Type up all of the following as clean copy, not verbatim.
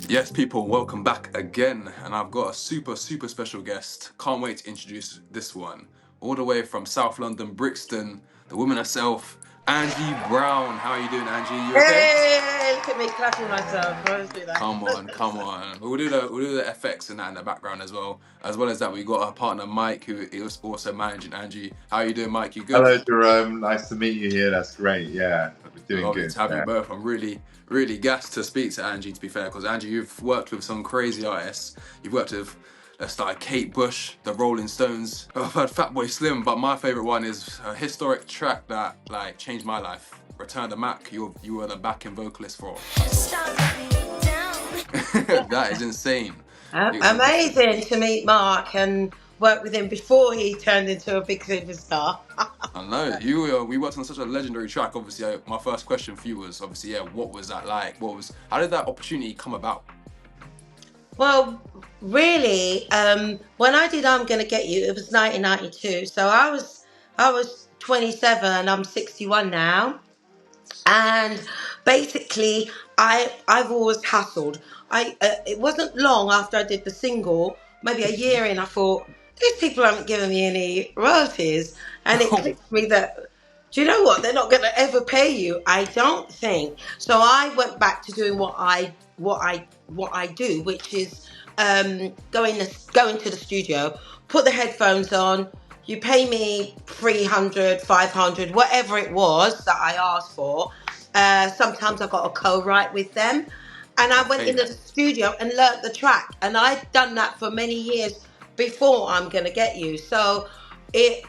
Yes, people, welcome back again. And I've got a super, super special guest. Can't wait to introduce this one. All the way from South London, Brixton, the woman herself, Angie Brown. How are you doing, Angie? You okay? Hey, look at me clapping myself. I always do that. Come on, come on. We'll do the effects and that in the background as well. As well as that, we got our partner Mike, who is also managing Angie. How are you doing, Mike? You good? Hello, Jerome. Nice to meet you here. That's great. Yeah, we're doing Lovely good. to have you Yeah. both. I'm really, really gassed to speak to Angie, to be fair, because Angie, you've worked with some crazy artists. You've worked with, let's start, Kate Bush, the Rolling Stones. I've heard Fatboy Slim, but my favorite one is a historic track that like changed my life. Return the Mac. You were the backing vocalist for. That is insane. Amazing to meet Mark and work with him before he turned into a big superstar. I know we worked on such a legendary track. Obviously, my first question for you was obviously, yeah, what was that like? How did that opportunity come about? Well, really, when I did I'm Gonna Get You, it was 1992. So I was 27. I'm 61 now, and basically, I've always hustled. It wasn't long after I did the single, maybe a year in, I thought these people haven't given me any royalties, and it clicked to me that, do you know what? They're not going to ever pay you. I don't think so. I went back to doing what I do, which is going to the studio, put the headphones on. You pay me 300, 500, whatever it was that I asked for. Sometimes I got a co-write with them. And I went Okay. into the studio and learnt the track. And I'd done that for many years before I'm Gonna Get You. So it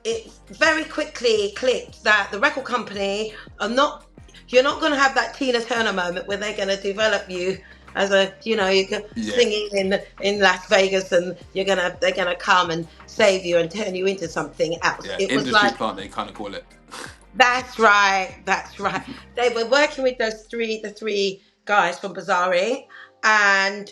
it very quickly clicked that the record company are not, you're not going to have that Tina Turner moment where they're going to develop you as a, you can Yeah, singing in Las Vegas, and they're gonna come and save you and turn you into something else. yeah. It was Industry like, plant, they kind of call it. that's right. They were working with the three guys from Bizarre, and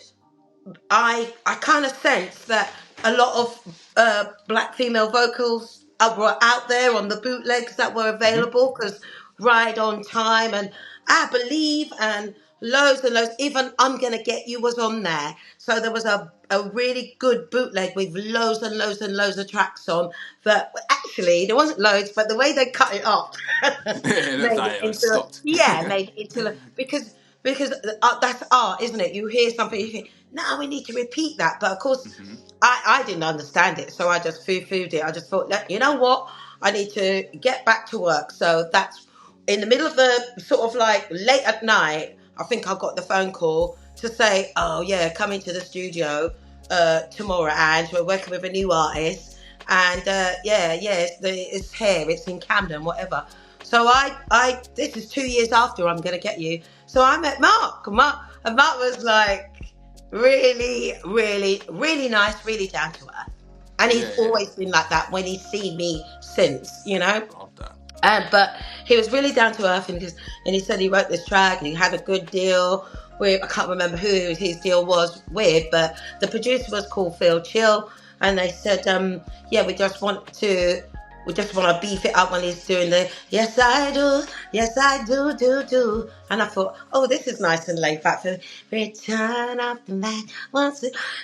I kind of sense that a lot of black female vocals were out there on the bootlegs that were Hmm. available, because Ride on Time and I Believe and loads and loads, even I'm Gonna Get You was on there. So there was a really good bootleg with loads and loads and loads of tracks on that actually there wasn't loads, but the way they cut it up It looks made like it it was into, stopped. yeah, made it into because that's art, isn't it? You hear something, you think, no, we need to repeat that. But of course, Hmm. I didn't understand it, so I just foo-fooed it. I just thought, you know what? I need to get back to work. So that's in the middle of the sort of like late at night. I think I got the phone call to say, oh yeah, come into the studio tomorrow, and we're working with a new artist. And it's here, it's in Camden, whatever. So this is 2 years after I'm Gonna Get You. So I met Mark. And Mark was like really, really, really nice, really down to earth. And Yeah, he's yeah. always been like that when he's seen me since. Love that. But he was really down to earth, and he said he wrote this track and he had a good deal with, I can't remember who his deal was with, but the producer was called Phil Chill, and they said, yeah, we just want to beef it up when he's doing the yes I do, and I thought, oh, this is nice and laid back for Return of the Mac, Like,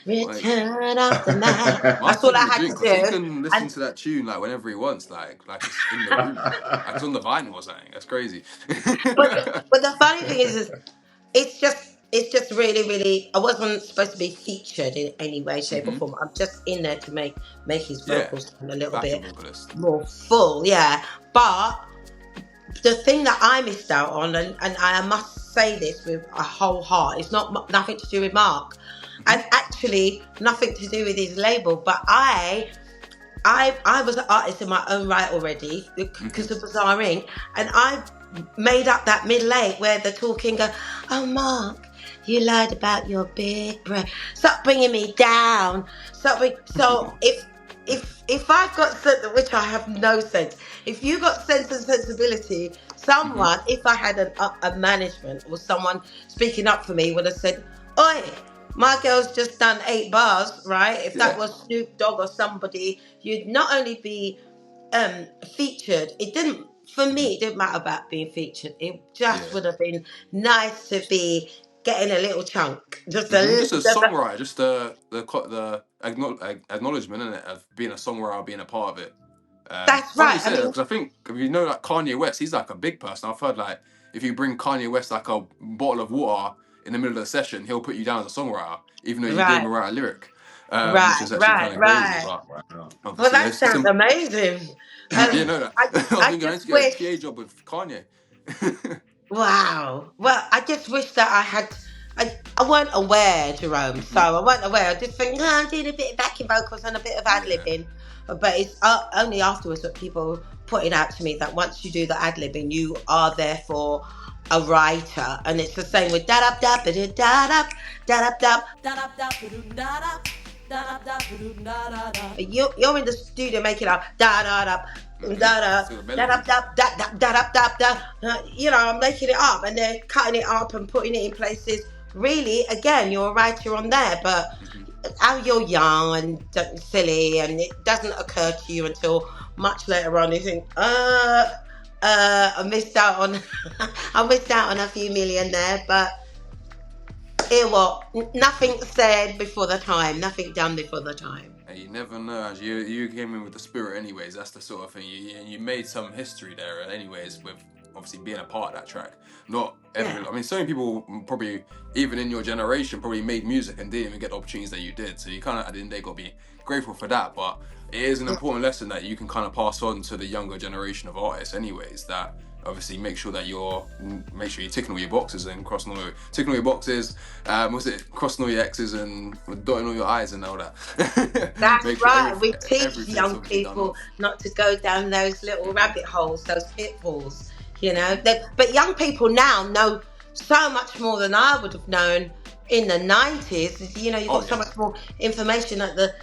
Return of the Mac. must That's all give I him a had drink to because he do, can listen and to that tune like whenever he wants, like it's in the room, like it's on the vinyl or something. That's crazy. but the funny thing is it's just really, really. I wasn't supposed to be featured in any way, shape, or Hmm. form. I'm just in there to make his Yeah, vocals sound a little backing bit vocalist. more full, yeah. But the thing that I missed out on, and I must say this with a whole heart, it's nothing to do with Mark, Hmm. and actually nothing to do with his label. But I was an artist in my own right already Hmm. because of Bizarre Inc. And I made up that middle eight where they're talking, oh, Mark, you lied about your big breath. Stop bringing me down. So if I've got sense, which I have no sense, if you got sense and sensibility, Hmm. someone, if I had a management or someone speaking up for me, would have said, oi, my girl's just done 8 bars, right? If that Yeah, was Snoop Dogg or somebody, you'd not only be featured. It didn't, for hmm, me, it didn't matter about being featured. It just yeah. would have been nice to be getting a little chunk, just Just a just a, songwriter, just the acknowledgement, isn't it, of being a songwriter, being a part of it. that's Funny you right. I say that mean, because I think if you know like Kanye West, he's like a big person. I've heard like if you bring Kanye West like a bottle of water in the middle of the session, he'll put you down as a songwriter, even though you didn't right, even write a lyric, which right, is actually kind right, of crazy. right. But Wow. Well, obviously, that it's sounds amazing. you know that. I I was I thinking I need just to get a wish. PA job with Kanye. Wow. Well, I just wish that I had. I weren't aware, Jerome. So I weren't aware. I just think, I'm doing a bit of backing vocals and a bit of ad Yeah. libbing. But it's only afterwards that people pointed out to me that once you do the ad libbing, you are therefore a writer. And it's the same with da da da da da da da da. You're in the studio making up da da da da da So the da da melody. da da da da da. You know, I'm making it up, and they're cutting it up and putting it in places. Really, again, you're a writer on there, but how you're young and silly, and it doesn't occur to you until much later on. You think, I missed out on, I missed out on a few million there, but hear what? Nothing said before the time, nothing done before the time. And you never know. As you came in with the spirit, anyways. That's the sort of thing. You made some history there, anyways, with obviously being a part of that track. Not every. Yeah. I mean, so many people probably, even in your generation, probably made music and didn't even get the opportunities that you did. So you kind of at the end of the day got to be grateful for that. But it is an important lesson that you can kind of pass on to the younger generation of artists, anyways. That obviously make sure you're ticking all your boxes and ticking all your boxes. Was it crossing all your X's and dotting all your I's and all that? That's Make sure right. We teach everything's young obviously done people off. not to go down those little rabbit holes, those pitfalls, you know. But young people now know so much more than I would have known in the 90s. You know, you've Oh got so yeah. much more information at the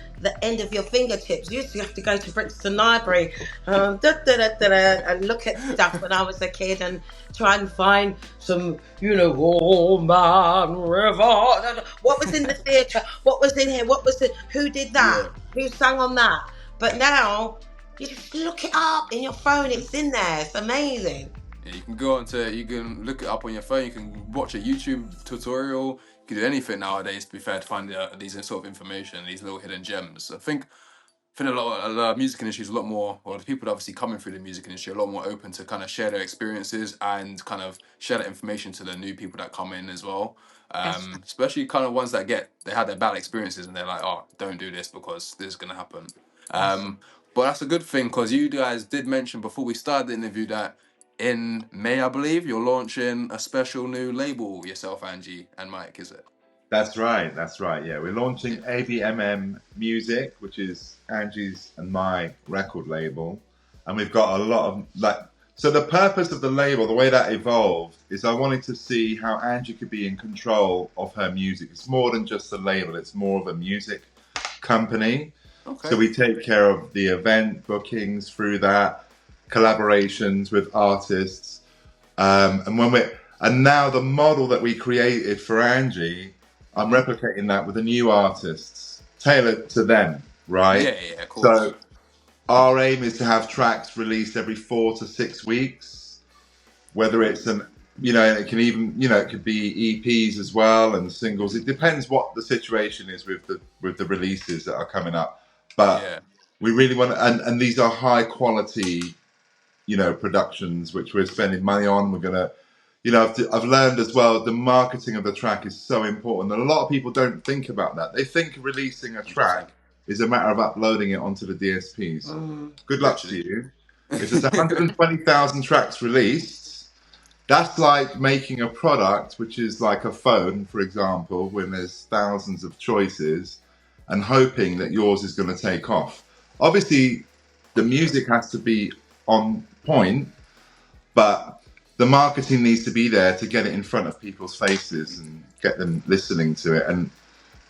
end of your fingertips. You used to have to go to Brixton Library and look at stuff when I was a kid and try and find some, you know, oh man river. What was in the theatre? What was in here? What was it? Who did that? Yeah. Who sang on that? But now you just look it up in your phone. It's in there. It's amazing. Yeah, you can look it up on your phone. You can watch a YouTube tutorial. You can do anything nowadays. To be fair, to find these sort of information, these little hidden gems. I think a lot of the music industry is a lot more, well, the people that obviously coming through the music industry are a lot more open to kind of share their experiences and kind of share that information to the new people that come in as well. That's Especially kind of ones that they had their bad experiences and they're like, oh, don't do this because this is going to happen. that's But that's a good thing because you guys did mention before we started the interview that in May, I believe, you're launching a special new label yourself, Angie and Mike, is it? That's right. That's right. Yeah, we're launching ABMM Music, which is Angie's and my record label, and we've got a lot of like. So the purpose of the label, the way that evolved, is I wanted to see how Angie could be in control of her music. It's more than just a label; it's more of a music company. Okay. So we take care of the event bookings through that, collaborations with artists, and now the model that we created for Angie, I'm replicating that with the new artists, tailored to them, right? Yeah, of course. So our aim is to have tracks released every 4 to 6 weeks, whether it's it can even, it could be EPs as well and singles. It depends what the situation is with the releases that are coming up. But we really want to, and these are high quality, productions which we're spending money on. We're gonna, I've learned as well the marketing of the track is so important, and a lot of people don't think about that. They think releasing a track is a matter of uploading it onto the DSPs. Good luck to you. If there's 120,000 tracks released, that's like making a product which is like a phone, for example, when there's thousands of choices, and hoping that yours is going to take off. Obviously, the music has to be on point, but the marketing needs to be there to get it in front of people's faces and get them listening to it. And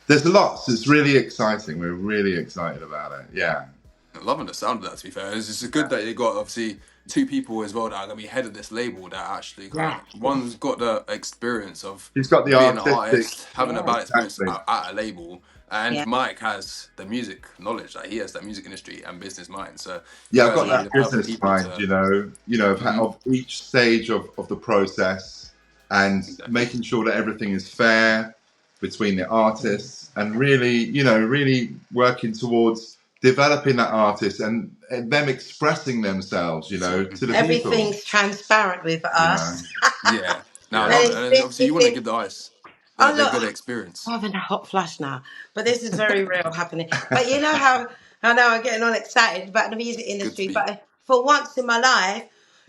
there's lots. It's really exciting. We're really excited about it. Yeah. I'm loving the sound of that, to be fair. It's just good that you got, obviously, two people as well that are going to be head of this label that actually one's got the experience of He's got the being an artistic, artist, having a bad experience exactly. at a label. And Mike has the music knowledge, like he has that music industry and business mind. So I've got that business mind, of each stage of the process. and making sure that everything is fair between the artists, and really, really working towards developing that artist and them expressing themselves, to the people. Everything's transparent with us. Yeah. No, I Yeah. love And it. And obviously, you want to give the artists oh the look, good experience. I'm having a hot flash now, but this is very real happening. But you know how I know I'm getting all excited about the music Good industry, speak. but for once in my life,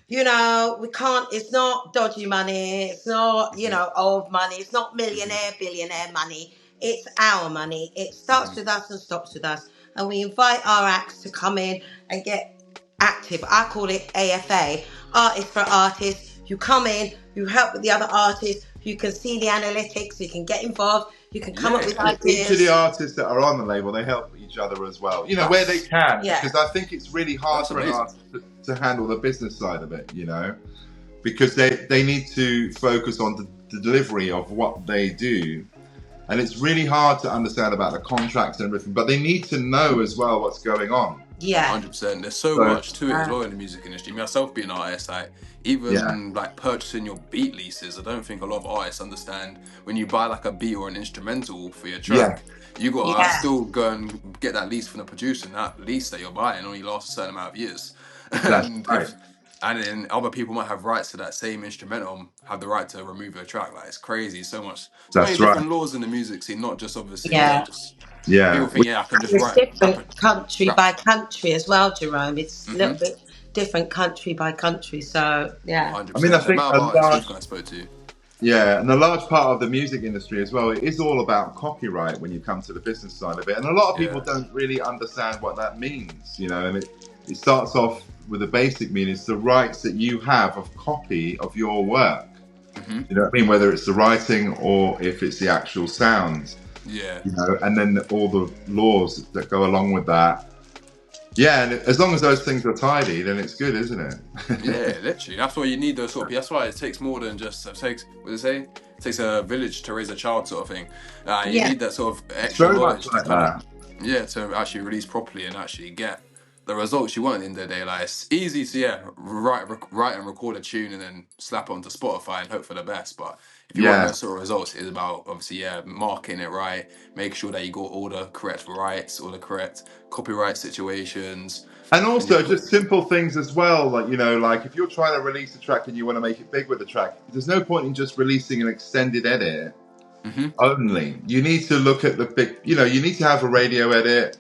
we can't. It's not dodgy money. It's not old money. It's not millionaire, billionaire money. It's our money. It starts with us and stops with us, and we invite our acts to come in and get active. I call it AFA, artist for artists. You come in, you help with the other artists. You can see the analytics. You can get involved. You can come up with And each of the ideas. artists that are on the label, they help each other as well, where they can, Yeah. because I think it's really hard That's for an amazing. artist to handle the business side of it, because they need to focus on the delivery of what they do. And it's really hard to understand about the contracts and everything, but they need to know as well what's going on. Yeah. 100%. There's so much to it as well in the music industry. Myself being an artist, even like purchasing your beat leases, I don't think a lot of artists understand when you buy like a beat or an instrumental for your track, you got to still go and get that lease from the producer, and that lease that you're buying only lasts a certain amount of years. And then other people might have rights to that same instrumental, have the right to remove your track. Like, it's crazy. So many different laws in the music scene, not just obviously people think, I can just It's write different country by country as well, Jerome. It's a little bit different country by country. So, yeah. 100%. I mean, I think I spoke to. Yeah, and a large part of the music industry as well, it is all about copyright when you come to the business side of it. And a lot of people don't really understand what that means, and it starts off with the basic meaning. It's the rights that you have of copy of your work. You know what I mean? Whether it's the writing or if it's the actual sounds. Yeah. And then all the laws that go along with that. Yeah, and as long as those things are tidy, then it's good, isn't it? Yeah, literally. That's why you need those sort of. That's why it takes more than just. What do they say? It takes a village to raise a child, sort of thing. You need that sort of extra knowledge to actually release properly and actually get the results you want at the end of the day. Like, it's easy to write and record a tune and then slap it onto Spotify and hope for the best. But if you want those sort of results, it's about obviously marking it right, make sure that you got all the correct rights, all the correct copyright situations. And also just simple things as well, like if you're trying to release a track and you want to make it big with the track, there's no point in just releasing an extended edit only. You need to look at the big, you need to have a radio edit.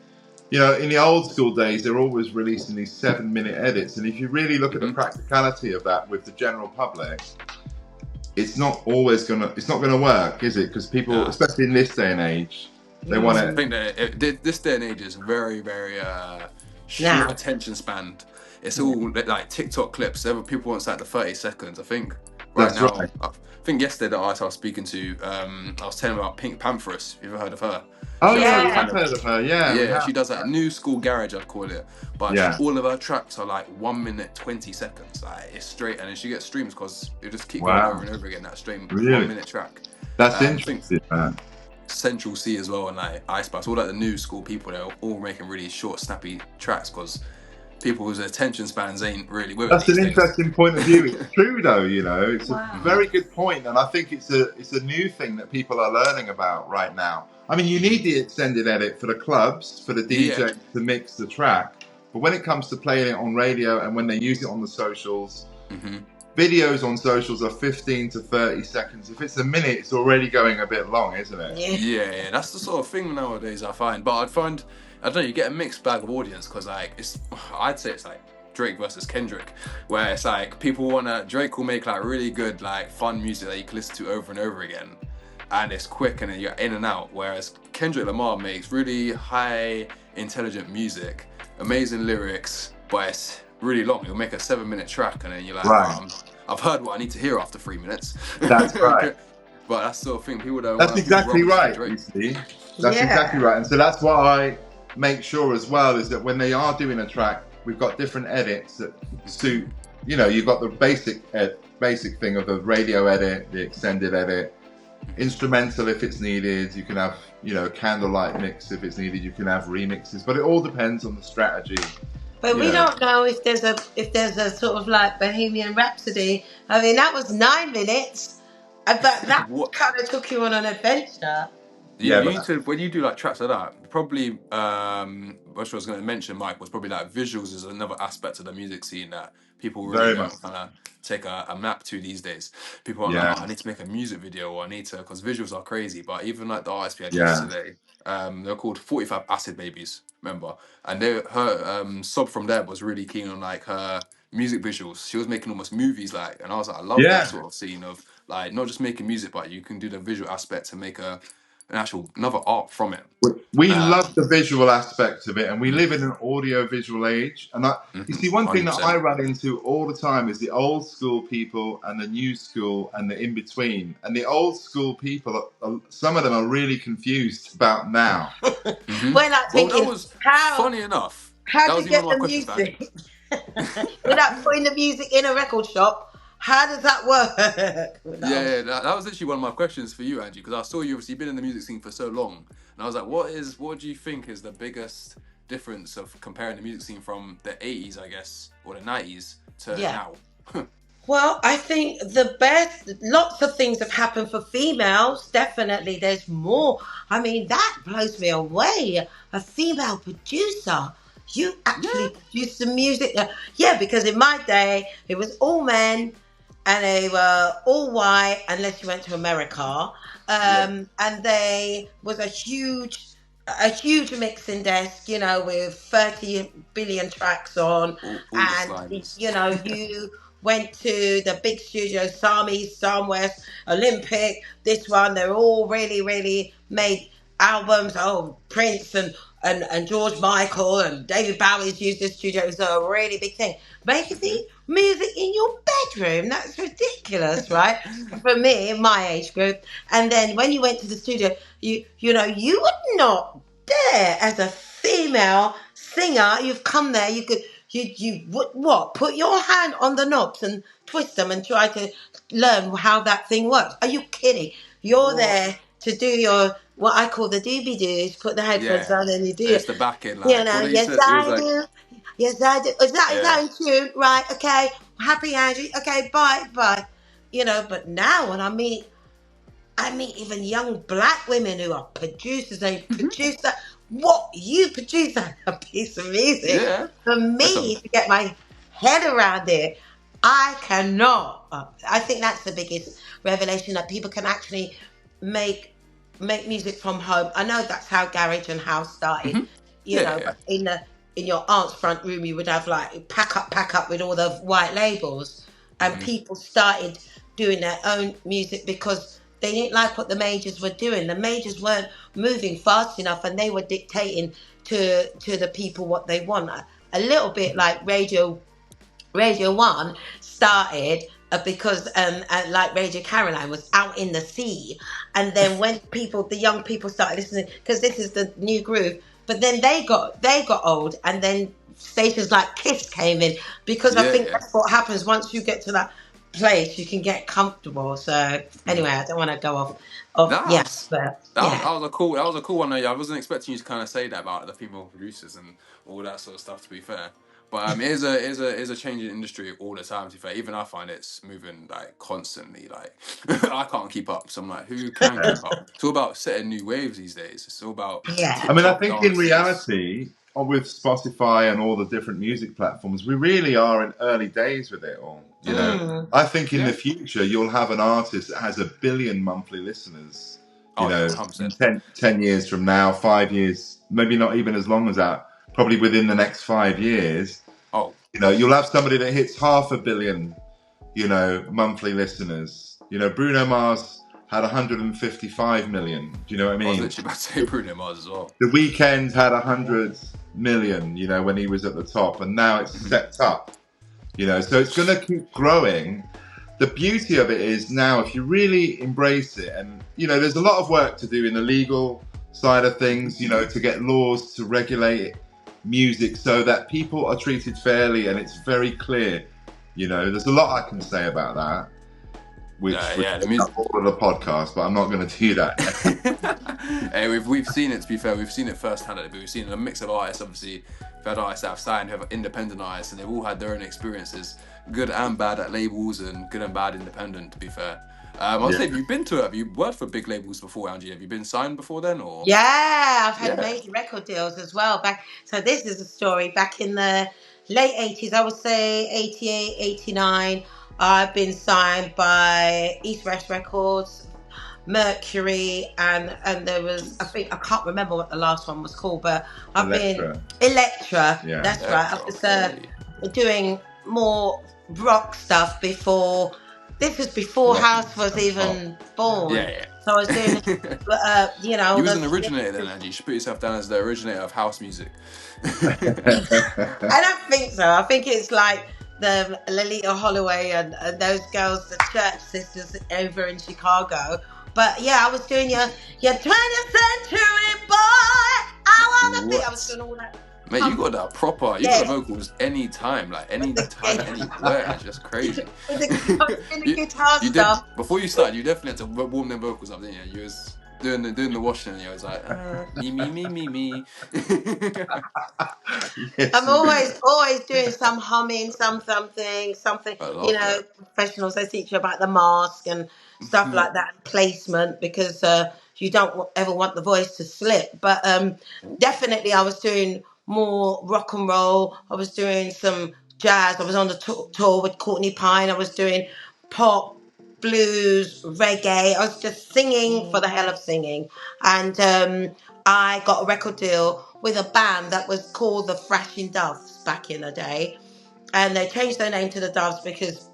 In the old school days, they're always releasing these 7-minute edits. And if you really look at the practicality of that with the general public, it's not going to work, is it? Because people, especially in this day and age, they want to. I think that this day and age is very, very short attention span. It's all like TikTok clips. People want like the 30 seconds. I think I think yesterday the artist I was speaking to, I was telling him about Pink Pantheress. You ever heard of her? Oh yeah, we have heard of her. Yeah, she does like new school garage, I'd call it. But all of her tracks are like 1 minute 20 seconds. Like, it's straight, and then she gets streams because it just keep going over and over again. That stream, 1 minute track. That's interesting, man. Central C as well, and like Ice Spice, all like the new school people, they're all making really short, snappy tracks because people's attention spans ain't really with it. That's an interesting point of view. It's true though, it's a very good point, and I think it's a new thing that people are learning about right now. I mean, you need the extended edit for the clubs, for the DJ to mix the track, but when it comes to playing it on radio and when they use it on the socials, videos on socials are 15 to 30 seconds. If it's a minute, it's already going a bit long, isn't it? Yeah, that's the sort of thing nowadays I find. But I don't know, you get a mixed bag of audience because I'd say it's like Drake versus Kendrick, where it's like Drake will make like really good like fun music that you can listen to over and over again, and it's quick and then you're in and out. Whereas Kendrick Lamar makes really high intelligent music, amazing lyrics, but it's really long. He'll make a 7-minute track and then you're like, I've heard what I need to hear after 3 minutes. That's right. But that's the sort of thing people don't. That's exactly right. You see, that's exactly right. And so that's what I make sure as well is that when they are doing a track, we've got different edits that suit. You've got the basic thing of the radio edit, the extended edit, instrumental if it's needed. You can have candlelight mix if it's needed. You can have remixes, but it all depends on the strategy. But we don't know if there's a sort of like Bohemian Rhapsody. I mean, that was 9 minutes, But that What? kind of took you on an adventure. Yeah, Yeah, you need to, when you do like tracks like that, probably what I was going to mention, Mike, was probably like visuals is another aspect of the music scene that people really very much. don't kind of take a map to these days. People are like, Yeah, oh, I need to make a music video, or I need to, because visuals are crazy. But even like the artist we had yeah, yesterday, they're called 45 Acid Babies, remember? And her Sob from there was really keen on like her music visuals. She was making almost movies, like, and I was like, I love that yeah. sort of scene of like not just making music, but you can do the visual aspect to make an actual another art from it. We love Um, the visual aspect of it, and we live in an audio-visual age. And you see, one thing that I 100%. run into all the time is the old school people and the new school and the in-between. And the old school people, some of them are really confused about now. We're like Well, that thinking, was funny enough. how That to was even get one of the my questions for Angie. music without putting the music in a record shop? How does that work? Yeah, that was literally one of my questions for you, Angie, because I saw you obviously been in the music scene for so long, and I was like, what do you think is the biggest difference of comparing the music scene from the 80s, I guess, or the 90s to Yeah. now? Well, I think lots of things have happened for females. Definitely, there's more. I mean, that blows me away. A female producer. You actually produce the music. Yeah, because in my day, it was all men and they were all white unless you went to America. And they was a huge mixing desk, with 30 billion tracks on. All the And, slimies. you went to the big studios, Sam East, Sam West, Olympic, this one. They're all really, really made albums. Oh, Prince and George Michael and David Bowie's used this studio. It was a really big thing. Making the music in your bedroom, that's ridiculous, right? For me, in my age group. And then when you went to the studio, you would not dare, as a female singer, you've come there, you would what? Put your hand on the knobs and twist them and try to learn how that thing works. Are you kidding? You're there to do your, what I call the doobie-doos, put the headphones on and you do It's it. the backing, like, what he Yes said, he was I like, do. Yes I do. Is yeah. that in tune? Right, okay. Happy Angie. Okay, bye. But now when I meet even young black women who are producers. They produce that. What you produce a piece of music Yeah. for me to get my head around it. I cannot. I think that's the biggest revelation, that people can actually make music from home. I know that's how garage and house started. But in your aunt's front room, you would have like pack up with all the white labels, and people started doing their own music because they didn't like what the majors were doing. The majors weren't moving fast enough, and they were dictating to the people what they want. A little bit like Radio 1 started because like Radio Caroline was out in the sea, and then when the young people started listening, because this is the new groove, but then they got old, and then stations like Kiss came in, because I think that's what happens once you get to that place, you can get comfortable. So anyway, I don't want to go off. That was a cool one. I wasn't expecting you to kind of say that about the female producers and all that sort of stuff, to be fair. But it is a changing industry all the time, to be fair. Even I find it's moving like constantly. Like I can't keep up. So I'm like, who can keep up? It's all about setting new waves these days. It's all about I mean, I TikTok think in dances. reality, with Spotify and all the different music platforms, we really are in early days with it all. I think in the future you'll have an artist that has 1 billion monthly listeners. In 10 years from now, 5 years, maybe not even as long as that. Probably within the next 5 years. You'll have somebody that hits 500 million, monthly listeners. Bruno Mars had 155 million. Do you know what I mean? I was literally about to say Bruno Mars as well. The Weeknd had 100 million, when he was at the top, and now it's stepped up. So it's going to keep growing. The beauty of it is now, if you really embrace it, and there's a lot of work to do in the legal side of things, to get laws to regulate music so that people are treated fairly and it's very clear. There's a lot I can say about that. Which the music all of the podcast, but I'm not going to do that. Hey, we've seen it. To be fair, we've seen it firsthand. But we've seen a mix of artists. Obviously, we've had artists that have signed, who have independent artists, and they've all had their own experiences, good and bad at labels, and good and bad independent. To be fair, I'll say, have you been to it? Have you worked for big labels before, Angie? Have you been signed before then, or? Yeah, I've had Yeah. major record deals as well. So this is a story back in the late 80s, I would say 88, 89. I've been signed by East West Records, Mercury, and there was, I think, I can't remember what the last one was called, but I've Electra. been Electra. Yeah. That's right. I was Okay. doing more rock stuff before. This was before Rock House was and even born. Yeah, So I was doing, you know, you was an originator then, Angie. You should put yourself down as the originator of house music. I don't think so. I think it's like the Lolita Holloway and those girls, the church sisters over in Chicago. But yeah, I was doing your 20th century boy. I wanna be. I was doing all that. Mate, you got that proper. You got the vocals anytime, like anytime, anywhere. It's just crazy. With the guitar you stuff. did before you started. You definitely had to warm them vocals up, didn't you? You was doing the washing, and you was like, me. Yes, I'm always doing some humming, something. I love You know, professionals they teach you about the mask and stuff like that, and placement, because you don't ever want the voice to slip. But definitely, I was doing more rock and roll. I was doing some jazz. I was on the tour with Courtney Pine. I was doing pop, blues, reggae. I was just singing for the hell of singing, and I got a record deal with a band that was called the Thrashing Doves back in the day, and they changed their name to the Doves because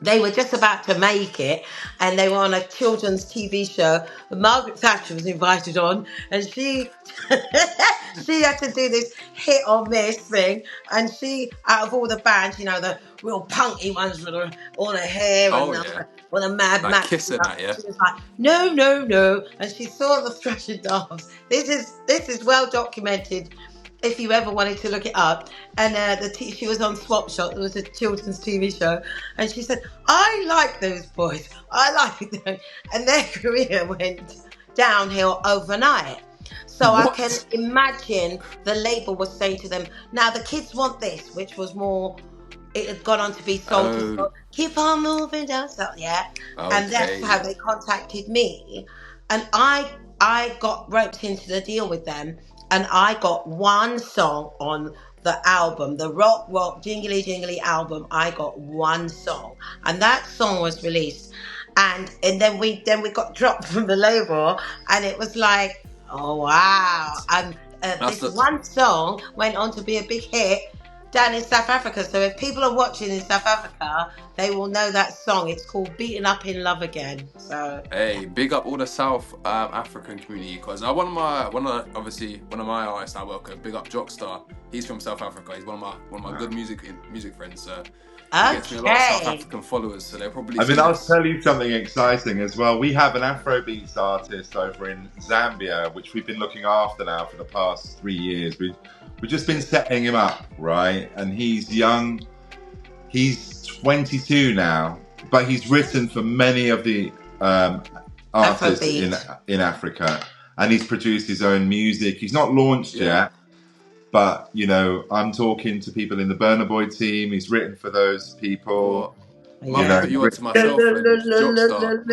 they were just about to make it, and they were on a children's TV show. Margaret Thatcher was invited on, and she she had to do this hit or miss thing. And she, out of all the bands, you know, the real punky ones with all the hair and with a Mad like Max, kissing that, yeah. she was like, no, and she saw the Thrashing Doves. This is well documented, if you ever wanted to look it up. And she was on Swap Shop. It was a children's TV show, and she said, "I like those boys. I like them," and their career went downhill overnight. So What? I can imagine the label was saying to them, "Now the kids want this," which was more. It had gone on to be sold to soul. Keep on moving down, so yeah. And that's how they contacted me, and I got roped into the deal with them. And I got one song on the album, the rock jingly jingly album. I got one song, and that song was released, and then we got dropped from the label, and it was like, oh wow! And this one song went on to be a big hit down in South Africa. So if people are watching in South Africa, they will know that song. It's called "Beaten Up in Love Again." So hey, big up all the South African community, because one of my artists I work with, big up Jockstar. He's from South Africa. He's one of my good music friends. So he gets me a lot of South African followers. So they'll probably. I mean, I'll tell you something exciting as well. We have an Afrobeats artist over in Zambia, which we've been looking after now for the past 3 years. We've just been setting him up, right? And he's young. He's 22 now, but he's written for many of the artists in Africa, and he's produced his own music. He's not launched yet, but you know, I'm talking to people in the Burna Boy team. He's written for those people. You onto myself and Jockstar,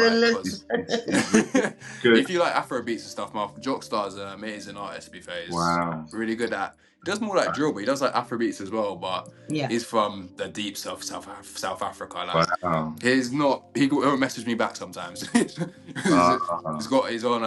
right? If you like Afrobeats and stuff, Jockstar's an amazing artist. To be fair, he's really good at. He does more like drill, but he does like Afrobeats as well. But he's from the deep South Africa. Like he's not. He'll message me back sometimes. He's on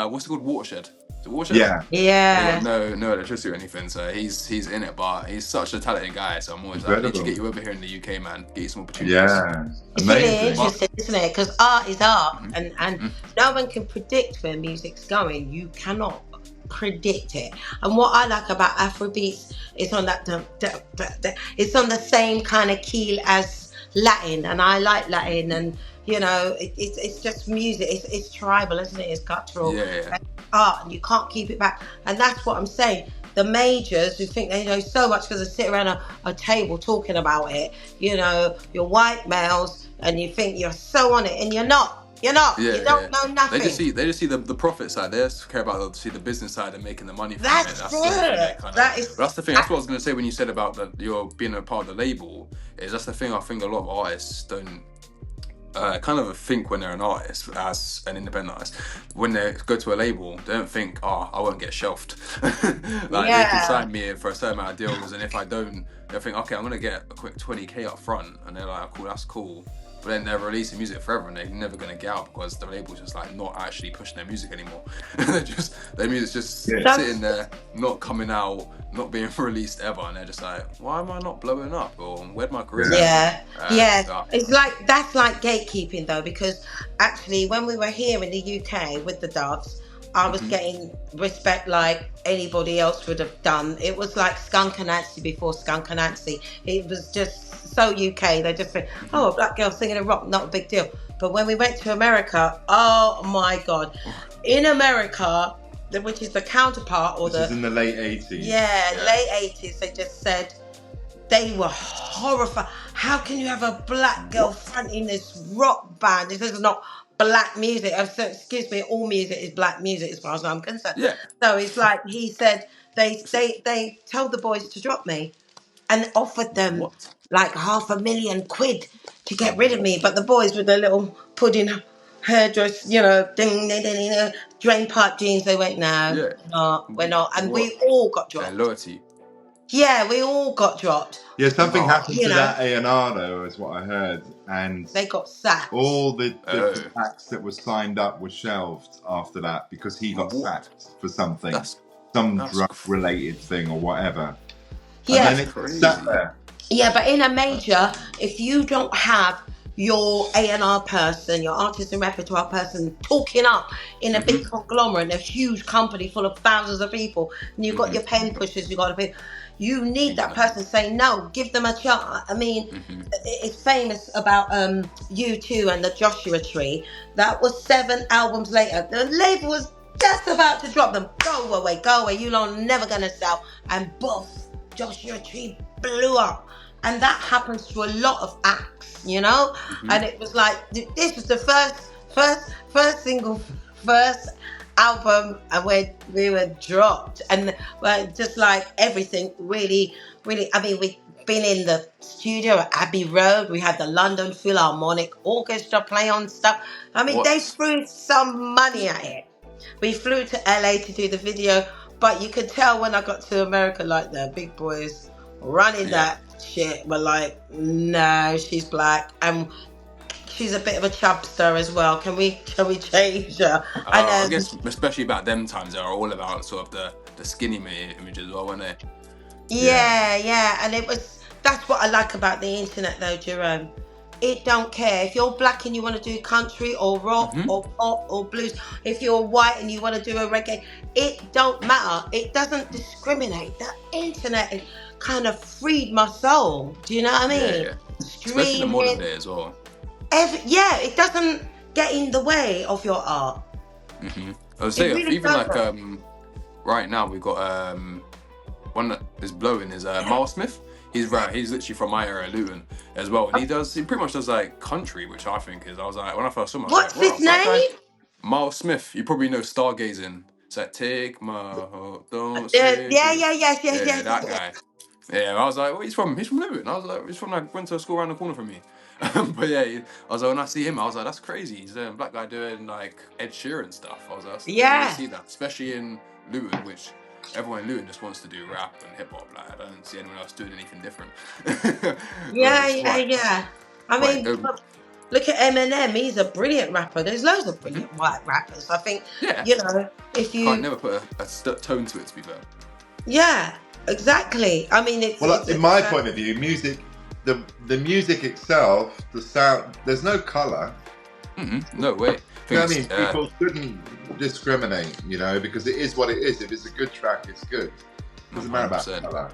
what's it called, Watershed. Is it Watershed? Yeah. He got no electricity or anything, so he's in it. But he's such a talented guy, so I'm always like, I need to get you over here in the UK, man. Get you some opportunities. Yeah, it's really interesting, isn't it? Because art is art, and no one can predict where music's going. You cannot predict it. And what I like about Afrobeats is on that it's on the same kind of keel as Latin, and I like Latin, and you know, it's just music. It's tribal, isn't it? It's cultural art, and you can't keep it back. And that's what I'm saying. The majors who think they know so much because they sit around a table talking about it, you know, you're white males, and you think you're so on it, and you're not. You don't know nothing. They just see the profit side. They just care about the business side and making the money from it. That's the thing. That's what I was going to say when you said about you're being a part of the label. That's the thing. I think a lot of artists don't kind of think when they're an artist, as an independent artist, when they go to a label, they don't think, oh, I won't get shelved. Like, they can Yeah. sign me in for a certain amount of deals, and if I don't, they'll think, okay, I'm going to get a quick 20k up front, and they're like, cool, that's cool. But then they're releasing music forever, and they're never going to get out because the label's just like not actually pushing their music anymore. Their music's just sitting there, not coming out, not being released ever, and they're just like, why am I not blowing up? Or where'd my career go? Yeah. It's like, that's like gatekeeping though, because actually when we were here in the UK with the Doves, I was getting respect like anybody else would have done. It was like Skunk Anansie before Skunk Anansie. It was just so UK. They just said, oh, a black girl singing a rock, not a big deal. But when we went to America, oh my God. In America, which is the counterpart, or this is in the late 80s. Yeah, late 80s, they just said, they were horrified. How can you have a black girl fronting this rock band? This is not black music. So, excuse me, all music is black music as far as I'm concerned. Yeah. So it's like, he said, they told the boys to drop me and offered them like £500,000 to get rid of me. But the boys with their little pudding hairdress, you know, ding, ding, ding, ding, drain pipe jeans, they went, no, we're not. And we all got dropped. Their loyalty. Yeah, we all got dropped. Yeah, something happened to that A&R though, is what I heard, and they got sacked. All the different acts that were signed up were shelved after that because he got sacked for something, some drug-related thing or whatever. Yeah, and then it sat there. Yeah, but in a major, if you don't have your A&R person, your artist and repertoire person talking up in a big conglomerate, a huge company full of thousands of people, and you've got your pen pushers, you've got you need that person saying no, give them a chance. I mean, it's famous about U2 and the Joshua Tree. That was 7 albums later. The label was just about to drop them. Go away, you lot are never gonna sell. And boof, Joshua Tree blew up. And that happens to a lot of acts, you know? And it was like, this was the first single, first album, and we were dropped. And just like everything, really, I mean, we've been in the studio at Abbey Road. We had the London Philharmonic Orchestra play on stuff. I mean, they threw some money at it. We flew to LA to do the video, but you could tell when I got to America, like the big boys running that shit were like, no, she's black and she's a bit of a chubster as well. Can we change her? I guess especially about them times, they are all about sort of the skinny image as well, weren't they? Yeah, and that's what I like about the internet though, Jerome. It don't care if you're black and you want to do country or rock or pop or blues. If you're white and you want to do a reggae, it don't matter. It doesn't discriminate. The internet kind of freed my soul. Do you know what I mean? Yeah. Especially in the modern day as well. It doesn't get in the way of your art. I would say really even like right now we've got one that is blowing is Miles Smith. He's literally from my area, Luton, as well. And he pretty much does like country, which I think is, I was like, when I first saw him, I was what's like, his name? Miles Smith. You probably know Stargazing. It's like, take my heart, don't yes. That guy. Yeah, I was like, well, he's from Luton. I was like, he's from like, went to a school around the corner from me. But yeah, I was like, when I see him, I was like, that's crazy. He's a black guy doing like Ed Sheeran stuff. I was like, I see that, especially in Luton, which everyone in Luton just wants to do rap and hip hop. Like, I don't see anyone else doing anything different. Yeah. I mean, look at Eminem. He's a brilliant rapper. There's loads of brilliant white rappers. I think, you know, if you can't never put a tone to it, to be fair. Yeah, exactly. I mean, in my point of view, music, the music itself, the sound, there's no colour. No way. You know what I mean? People shouldn't discriminate, you know, because it is what it is. If it's a good track, it's good. It doesn't matter about colour.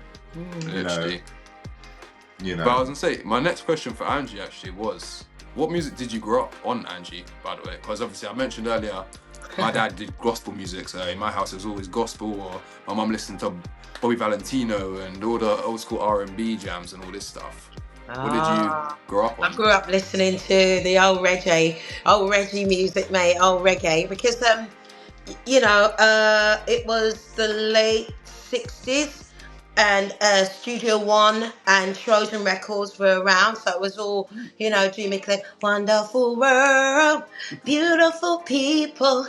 You know. But I was gonna say, my next question for Angie actually was, what music did you grow up on, Angie, by the way? Because obviously I mentioned earlier, my dad did gospel music, so in my house it was always gospel, or my mum listened to Bobby Valentino and all the old school R&B jams and all this stuff. What did you grow up on? I grew up listening to the old Reggie music, mate, old reggae, because you know, it was the late 60s, and Studio One and Trojan Records were around, so it was all, you know, Dreamy Clip, wonderful world, beautiful people,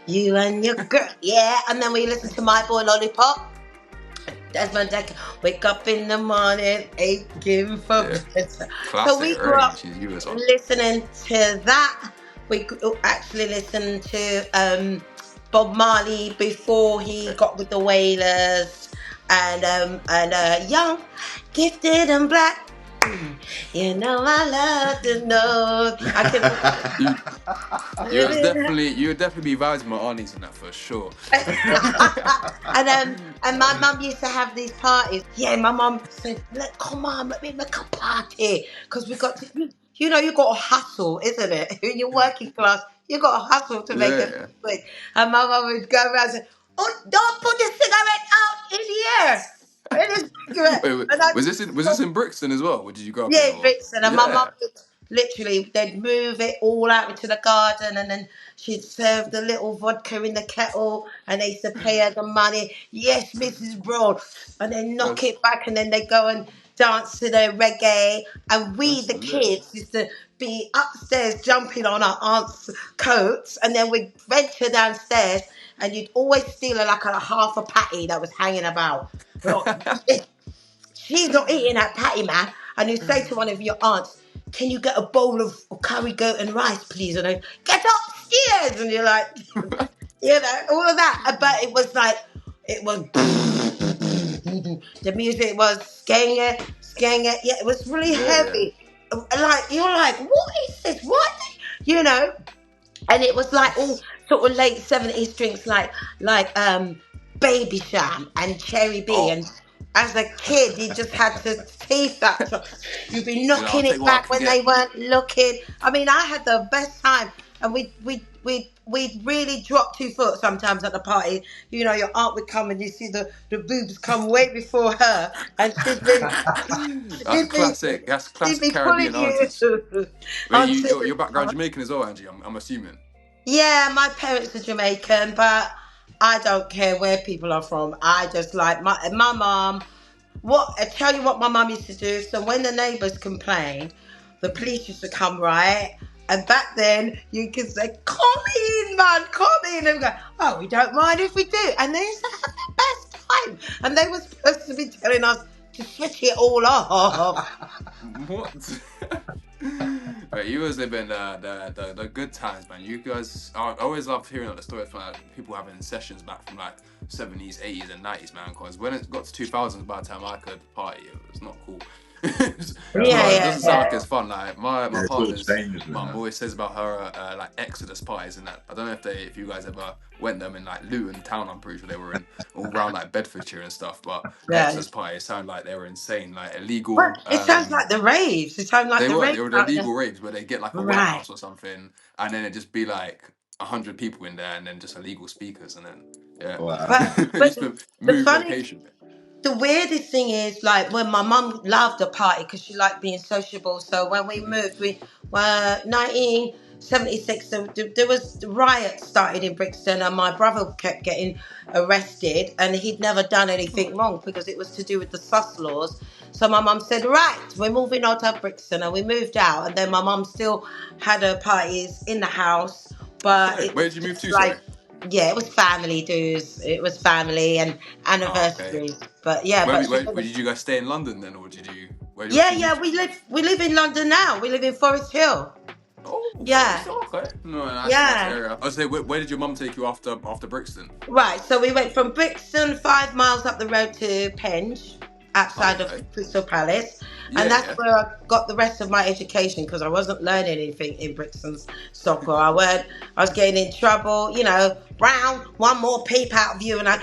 you and your girl, yeah. And then we listened to My Boy Lollipop. Desmond Decker, wake up in the morning, aching for better. So we grew up listening to that. We actually listened to Bob Marley before he got with the Wailers, and Young, Gifted and Black. You know I love to know. You would definitely be vibing my aunties in that for sure. And my mum used to have these parties. Yeah, my mum said, "Look, come on, let me make a party, because we got to." You know, you got to hustle, isn't it? When you're working class, you got to hustle to make it quick. And my mum would go around and say, "Oh, don't put the cigarette out in here." Wait, was this in Brixton as well? Or did you go up Yeah, in Brixton. And my mum would literally, they'd move it all out into the garden, and then she'd serve the little vodka in the kettle, and they used to pay her the money. Yes, Mrs. Broad. And then knock it back, and then they go and dance to the reggae. And we, the kids, used to be upstairs jumping on our aunt's coats, and then we'd venture downstairs, and you'd always steal like a half a patty that was hanging about. She's not eating that patty, man. And you say to one of your aunts, "Can you get a bowl of curry goat and rice, please?" And they get upstairs, and you're like, you know, all of that. But it was like, it was the music was skanga. Yeah, it was really heavy. Like, you're like, what is this? What? You know? And it was like all sort of late 70s drinks, like Baby Sham and Cherry B. And as a kid, you just had to teeth that. You'd be knocking it back when they weren't looking. I mean, I had the best time, and we'd really drop 2 foot sometimes at the party. You know, your aunt would come, and you see the boobs come way before her, and she'd be that's classic Caribbean aunties. Your background Jamaican as well, Angie, I'm assuming. Yeah, my parents are Jamaican, but I don't care where people are from. I just like my mum. I tell you what my mum used to do. So when the neighbours complained, the police used to come, right? And back then, you could say, "Come in, man, come in." And we go, "Oh, we don't mind if we do." And they used to have the best time. And they were supposed to be telling us to switch it all off. What? But you was living the good times, man. You guys, I always loved hearing the stories from like, people having sessions back from like 70s, 80s, and 90s, man. Because when it got to 2000s, by the time I could party, it was not cool. It doesn't sound like it's fun. Like my partner's mum always says about her like Exodus parties and that. I don't know if you guys ever went them in like Luton town. I'm pretty sure they were in all around like Bedfordshire and stuff. But Exodus parties sound like they were insane, like illegal. Well, it sounds like the raves. It sounds like they the raves. They were the illegal raves where they get like a warehouse or something, and then it just be like 100 people in there, and then just illegal speakers, and then But move location. The weirdest thing is, like, when my mum loved a party because she liked being sociable. So when we moved, we were 1976. So there was riots started in Brixton, and my brother kept getting arrested, and he'd never done anything wrong because it was to do with the sus laws. So my mum said, "Right, we're moving out of Brixton," and we moved out. And then my mum still had her parties in the house, but where did you move to? Like, yeah, it was family dues. It was family and anniversaries. Oh, okay. But yeah, where did you guys stay in London then, or did you? We live in London now. We live in Forest Hill. Oh, yeah. Okay. No, nice area. I was saying, where did your mum take you after Brixton? Right, so we went from Brixton 5 miles up the road to Penge, outside of Crystal Palace. And that's where I got the rest of my education, because I wasn't learning anything in Brixton's soccer. I was getting in trouble, you know, Brown, one more peep out of you, and I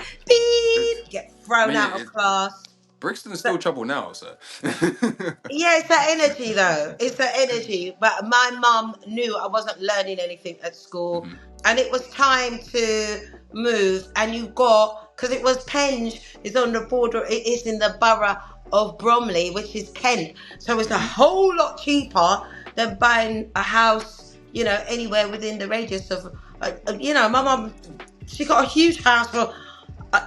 get thrown out of class. Brixton is still trouble now, so. Yeah, it's that energy though. It's that energy. But my mum knew I wasn't learning anything at school, and it was time to move. And because it was Penge, it's on the border. It is in the borough of Bromley, which is Kent. So it's a whole lot cheaper than buying a house, you know, anywhere within the radius of, you know, my mum, she got a huge house for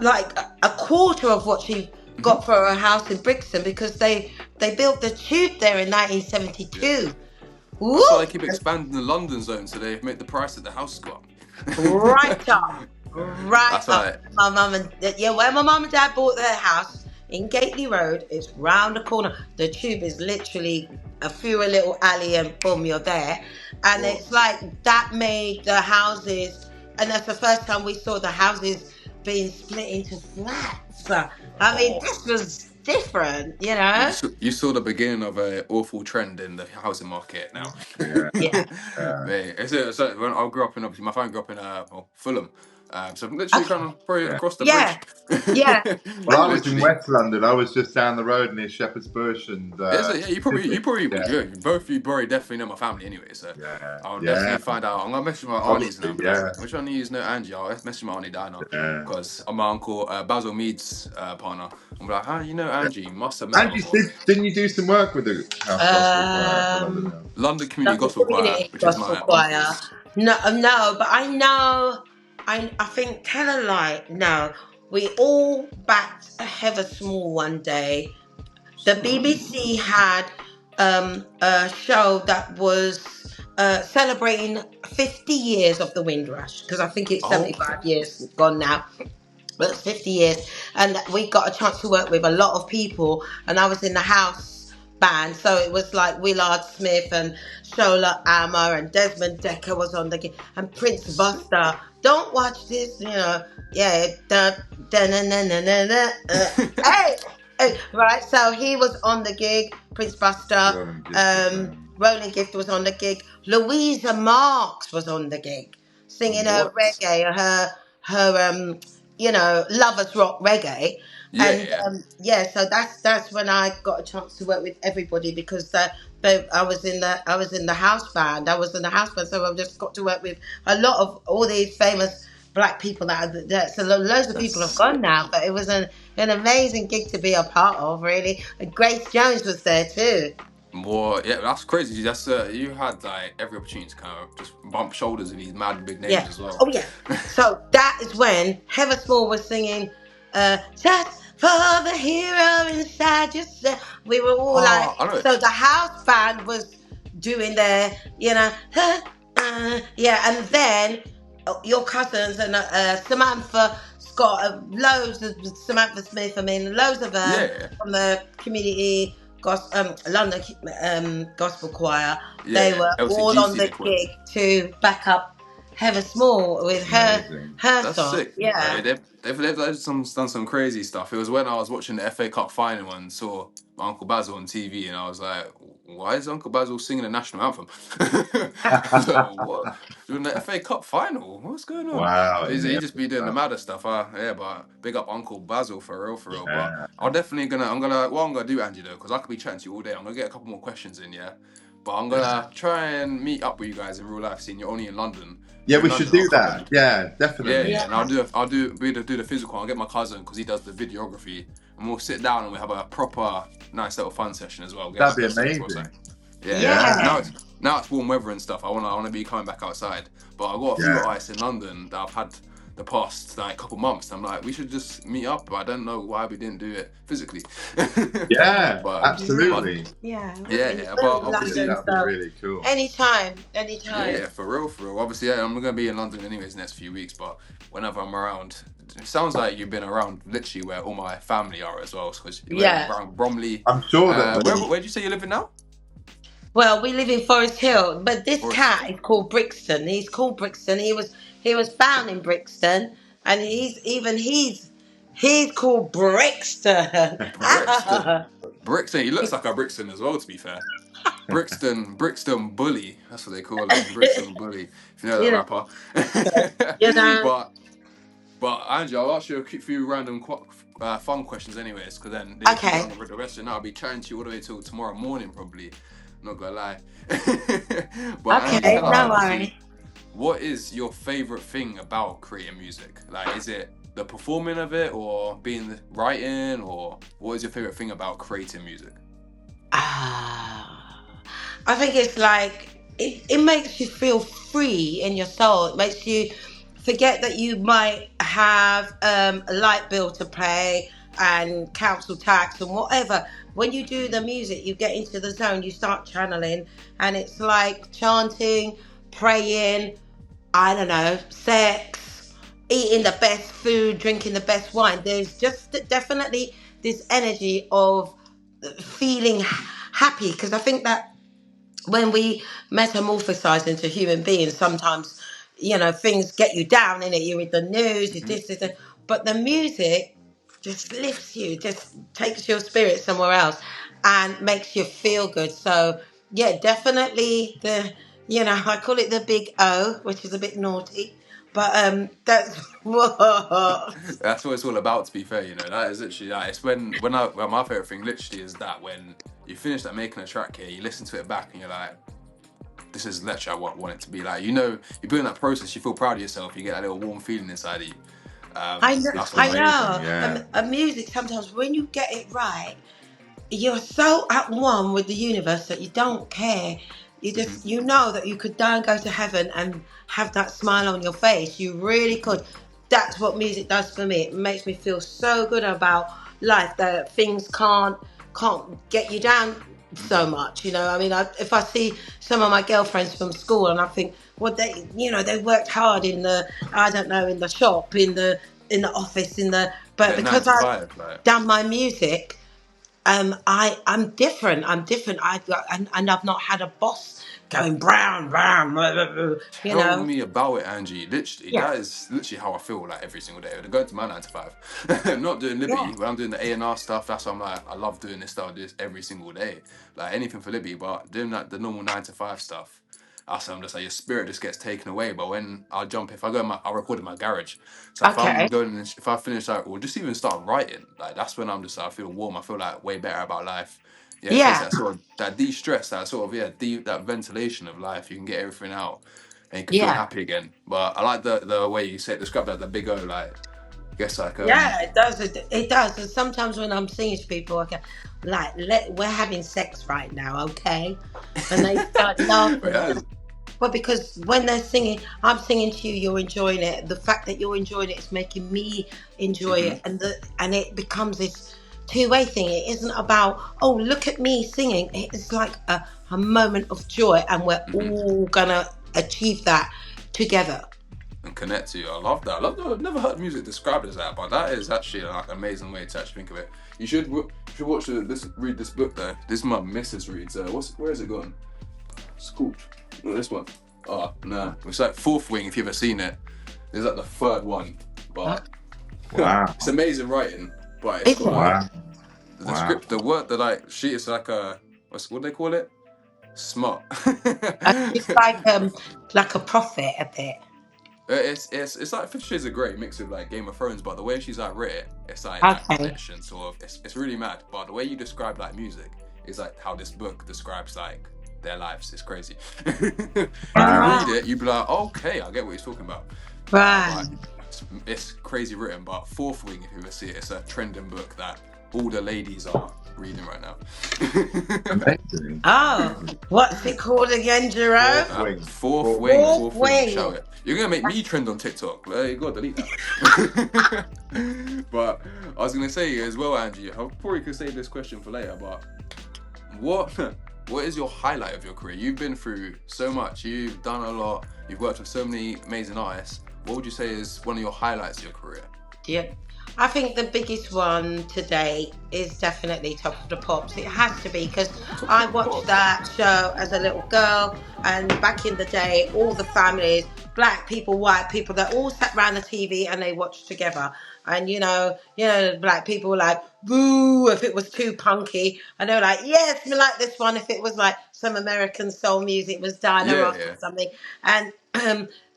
like a quarter of what she got for a house in Brixton because they built the tube there in 1972. Woo! That's why they keep expanding the London zone, so they make the price of the house go up. Right up. Right That's up. why. My mum and where my mum and dad bought their house in Gately Road, it's round the corner. The tube is literally through a little alley and boom, you're there. And Whoa. it's like that made the houses, and that's the first time we saw the houses being split into flats. I mean, this was different, you know? You saw the beginning of an awful trend in the housing market now. Yeah. Mate, so when I grew up in, obviously, my family grew up in Fulham. So I'm literally kind of probably across the Yeah. bridge. Yeah. Well, I was in Literally. West London. I was just down the road near Shepherd's Bush, and Yeah, you probably, yeah. both you probably definitely know my family anyway. So Yeah, I'll yeah. definitely find out. I'm gonna message my aunties now. Obviously, yeah. Which one of you know Angie? I'll message my auntie Diana Yeah. because I'm my uncle Basil Mead's partner. I'm like, how you know Angie? You must have met her Angie, before. didn't you do some work with the House Gospel Choir? London Community Gospel Choir, which is my uncle's. No, but I know. I think tell a lie. No, we all backed Heather Small one day. The BBC had a show that was celebrating 50 years of the Windrush, because I think it's 75 years gone now. But it's 50 years, and we got a chance to work with a lot of people, and I was in the house band, so it was like Willard Smith and Shola Ammer and Desmond Decker was on the gig, and Prince Buster. Don't watch this, you know. Yeah, hey, right. So he was on the gig. Prince Buster, Rolling Gift was on the gig. Louisa Marks was on the gig, singing her reggae, her lovers rock reggae. So that's when I got a chance to work with everybody, because I was in the house band. So I just got to work with a lot of all these famous black people so loads of people have gone now, but it was an amazing gig to be a part of, really. And Grace Jones was there too. Well, yeah, that's crazy. That's you had like every opportunity to kind of just bump shoulders with these mad big names as well. Oh yeah. So that is when Heather Small was singing "Just for the hero inside yourself." We were all so the house band was doing their, and then your cousins and Samantha Scott, loads of Samantha Smith. I mean, loads of them from the community. London Gospel Choir. They were LCGC all on the gig to back up Heather Small with her That's song. sick. Yeah, they've done some crazy stuff. It was when I was watching the FA Cup final and saw my Uncle Basil on TV, and I was like, why is Uncle Basil singing the national anthem? So, what? Doing the FA Cup final? What's going on? Wow. He just be doing the madder stuff. But big up Uncle Basil for real. But I'm gonna do, Angie, though, because I could be chatting to you all day. I'm gonna get a couple more questions in, but I'm gonna try and meet up with you guys in real life, seeing you're only in London. Yeah, we should do that. Yeah, definitely. Yeah, and I'll do the physical. I'll get my cousin because he does the videography, and we'll sit down and we have a proper nice little fun session as well. That'd be amazing. Yeah. Now it's warm weather and stuff. I wanna be coming back outside, but I've got a few artists in London that I've had the past couple months. I'm like, we should just meet up, but I don't know why we didn't do it physically. Yeah, but, absolutely. But obviously that'd be really cool. Anytime. Yeah, for real. Obviously, I'm gonna be in London anyways next few weeks, but whenever I'm around, it sounds like you've been around literally where all my family are as well. Because around Bromley. I'm sure that. Where do you say you're living now? Well, we live in Forest Hill, but this cat is called Brixton. He's called Brixton. He was found in Brixton, and he's called Brixton. Brixton. He looks like a Brixton as well, to be fair. Brixton Bully. That's what they call him. Brixton Bully. If you know that rapper. But Angie, I'll ask you a few random fun questions anyways, because then the rest of the night I'll be chatting to you all the way till tomorrow morning probably. I'm not gonna lie. But okay, no worries. What is your favourite thing about creating music? Like, is it the performing of it, or writing, or what is your favourite thing about creating music? I think it's like it makes you feel free in your soul. It makes you forget that you might have a light bill to pay, and council tax and whatever. When you do the music, you get into the zone, you start channeling, and it's like chanting, praying, I don't know, sex, eating the best food, drinking the best wine. There's just definitely this energy of feeling happy, because I think that when we metamorphosize into human beings, sometimes, things get you down in it. You read the news, you this, but the music just lifts you, just takes your spirit somewhere else and makes you feel good. So, yeah, definitely I call it the big O, which is a bit naughty, but that's what. That's what it's all about, to be fair. That is literally that. It's when my favorite thing literally is that when you finish that making a track here, you listen to it back and you're like, this is literally what I want it to be like. You're doing that process, you feel proud of yourself, you get that little warm feeling inside of you. I know, That's I what know. Yeah. And music, sometimes when you get it right, you're so at one with the universe that you don't care. You just, you know that you could die and go to heaven and have that smile on your face. You really could. That's what music does for me. It makes me feel so good about life that things can't get you down so much. I mean, if I see some of my girlfriends from school and I think, well, they worked hard in the, I don't know, in the shop, in the office, but yeah, nine because to I've five, like. done my music, I'm different. I'm different. And I've not had a boss going brown, brown, Tell me about it, Angie. Literally, Yeah, that is literally how I feel like every single day. When I go to my 9 to 5, I'm not doing Libby. yeah, When I'm doing the A&R stuff, that's what I'm like. I love doing this stuff, this every single day. Like anything for Libby, but doing that the normal 9 to 5 stuff. I'm just like your spirit just gets taken away. But when if I go I'll record in my garage. So if I'm okay, going, if I finish like, or just even start writing, like that's when I'm just like, I feel warm. I feel like way better about life. Yeah, it takes yeah, that sort of that de-stress, that sort of that ventilation of life. You can get everything out, and you can feel yeah, happy again. But I like the way you describe that, the big O, like I guess like yeah. It does. It does. And sometimes when I'm singing to people, I go, like, we're having sex right now, okay? And they start laughing. yeah, Well, because when they're singing, I'm singing to you, you're enjoying it. The fact that you're enjoying it is making me enjoy it, and it becomes this two-way thing. It isn't about, oh, look at me singing. It's like a moment of joy, and we're all gonna achieve that together. and connect to you. I love that. I love that. I've never heard music described as that, but that is actually like an amazing way to actually think of it. You should watch read this book though. This is my missus reads. Where is it going? Scoop. No, this one. Oh, no. It's like Fourth Wing, if you've ever seen it. It's like the third one. But Wow. it's amazing writing. But it's got Wow. the script, the word that it's like what do they call it? Smart. It's like a prophet a bit. It's like 50 Shades of Grey mixed with like Game of Thrones, but the way she's like writ it, it's like that Okay. connection sort of. It's really mad. But the way you describe like music is like how this book describes like their lives. It's crazy. If you read it, you'd be like, okay, I get what he's talking about. Right. It's crazy written, but Fourth Wing, if you ever see it, it's a trending book that all the ladies are reading right now. Amazing. Oh, what's it called again, Jerome? Fourth Wing. Wing. Shout it. You're gonna make me trend on TikTok. You gotta delete that. But I was gonna say as well, Angie. I probably could save this question for later. But what is your highlight of your career? You've been through so much. You've done a lot. You've worked with so many amazing artists. What would you say is one of your highlights of your career? Yeah. I think the biggest one today is definitely Top of the Pops. It has to be, because I watched that show as a little girl, and back in the day, all the families, black people, white people, they all sat around the TV and they watched together. And black people were like, boo, if it was too punky. And they were like, yes, we like this one. If it was like some American soul music, was Diana Ross or something. And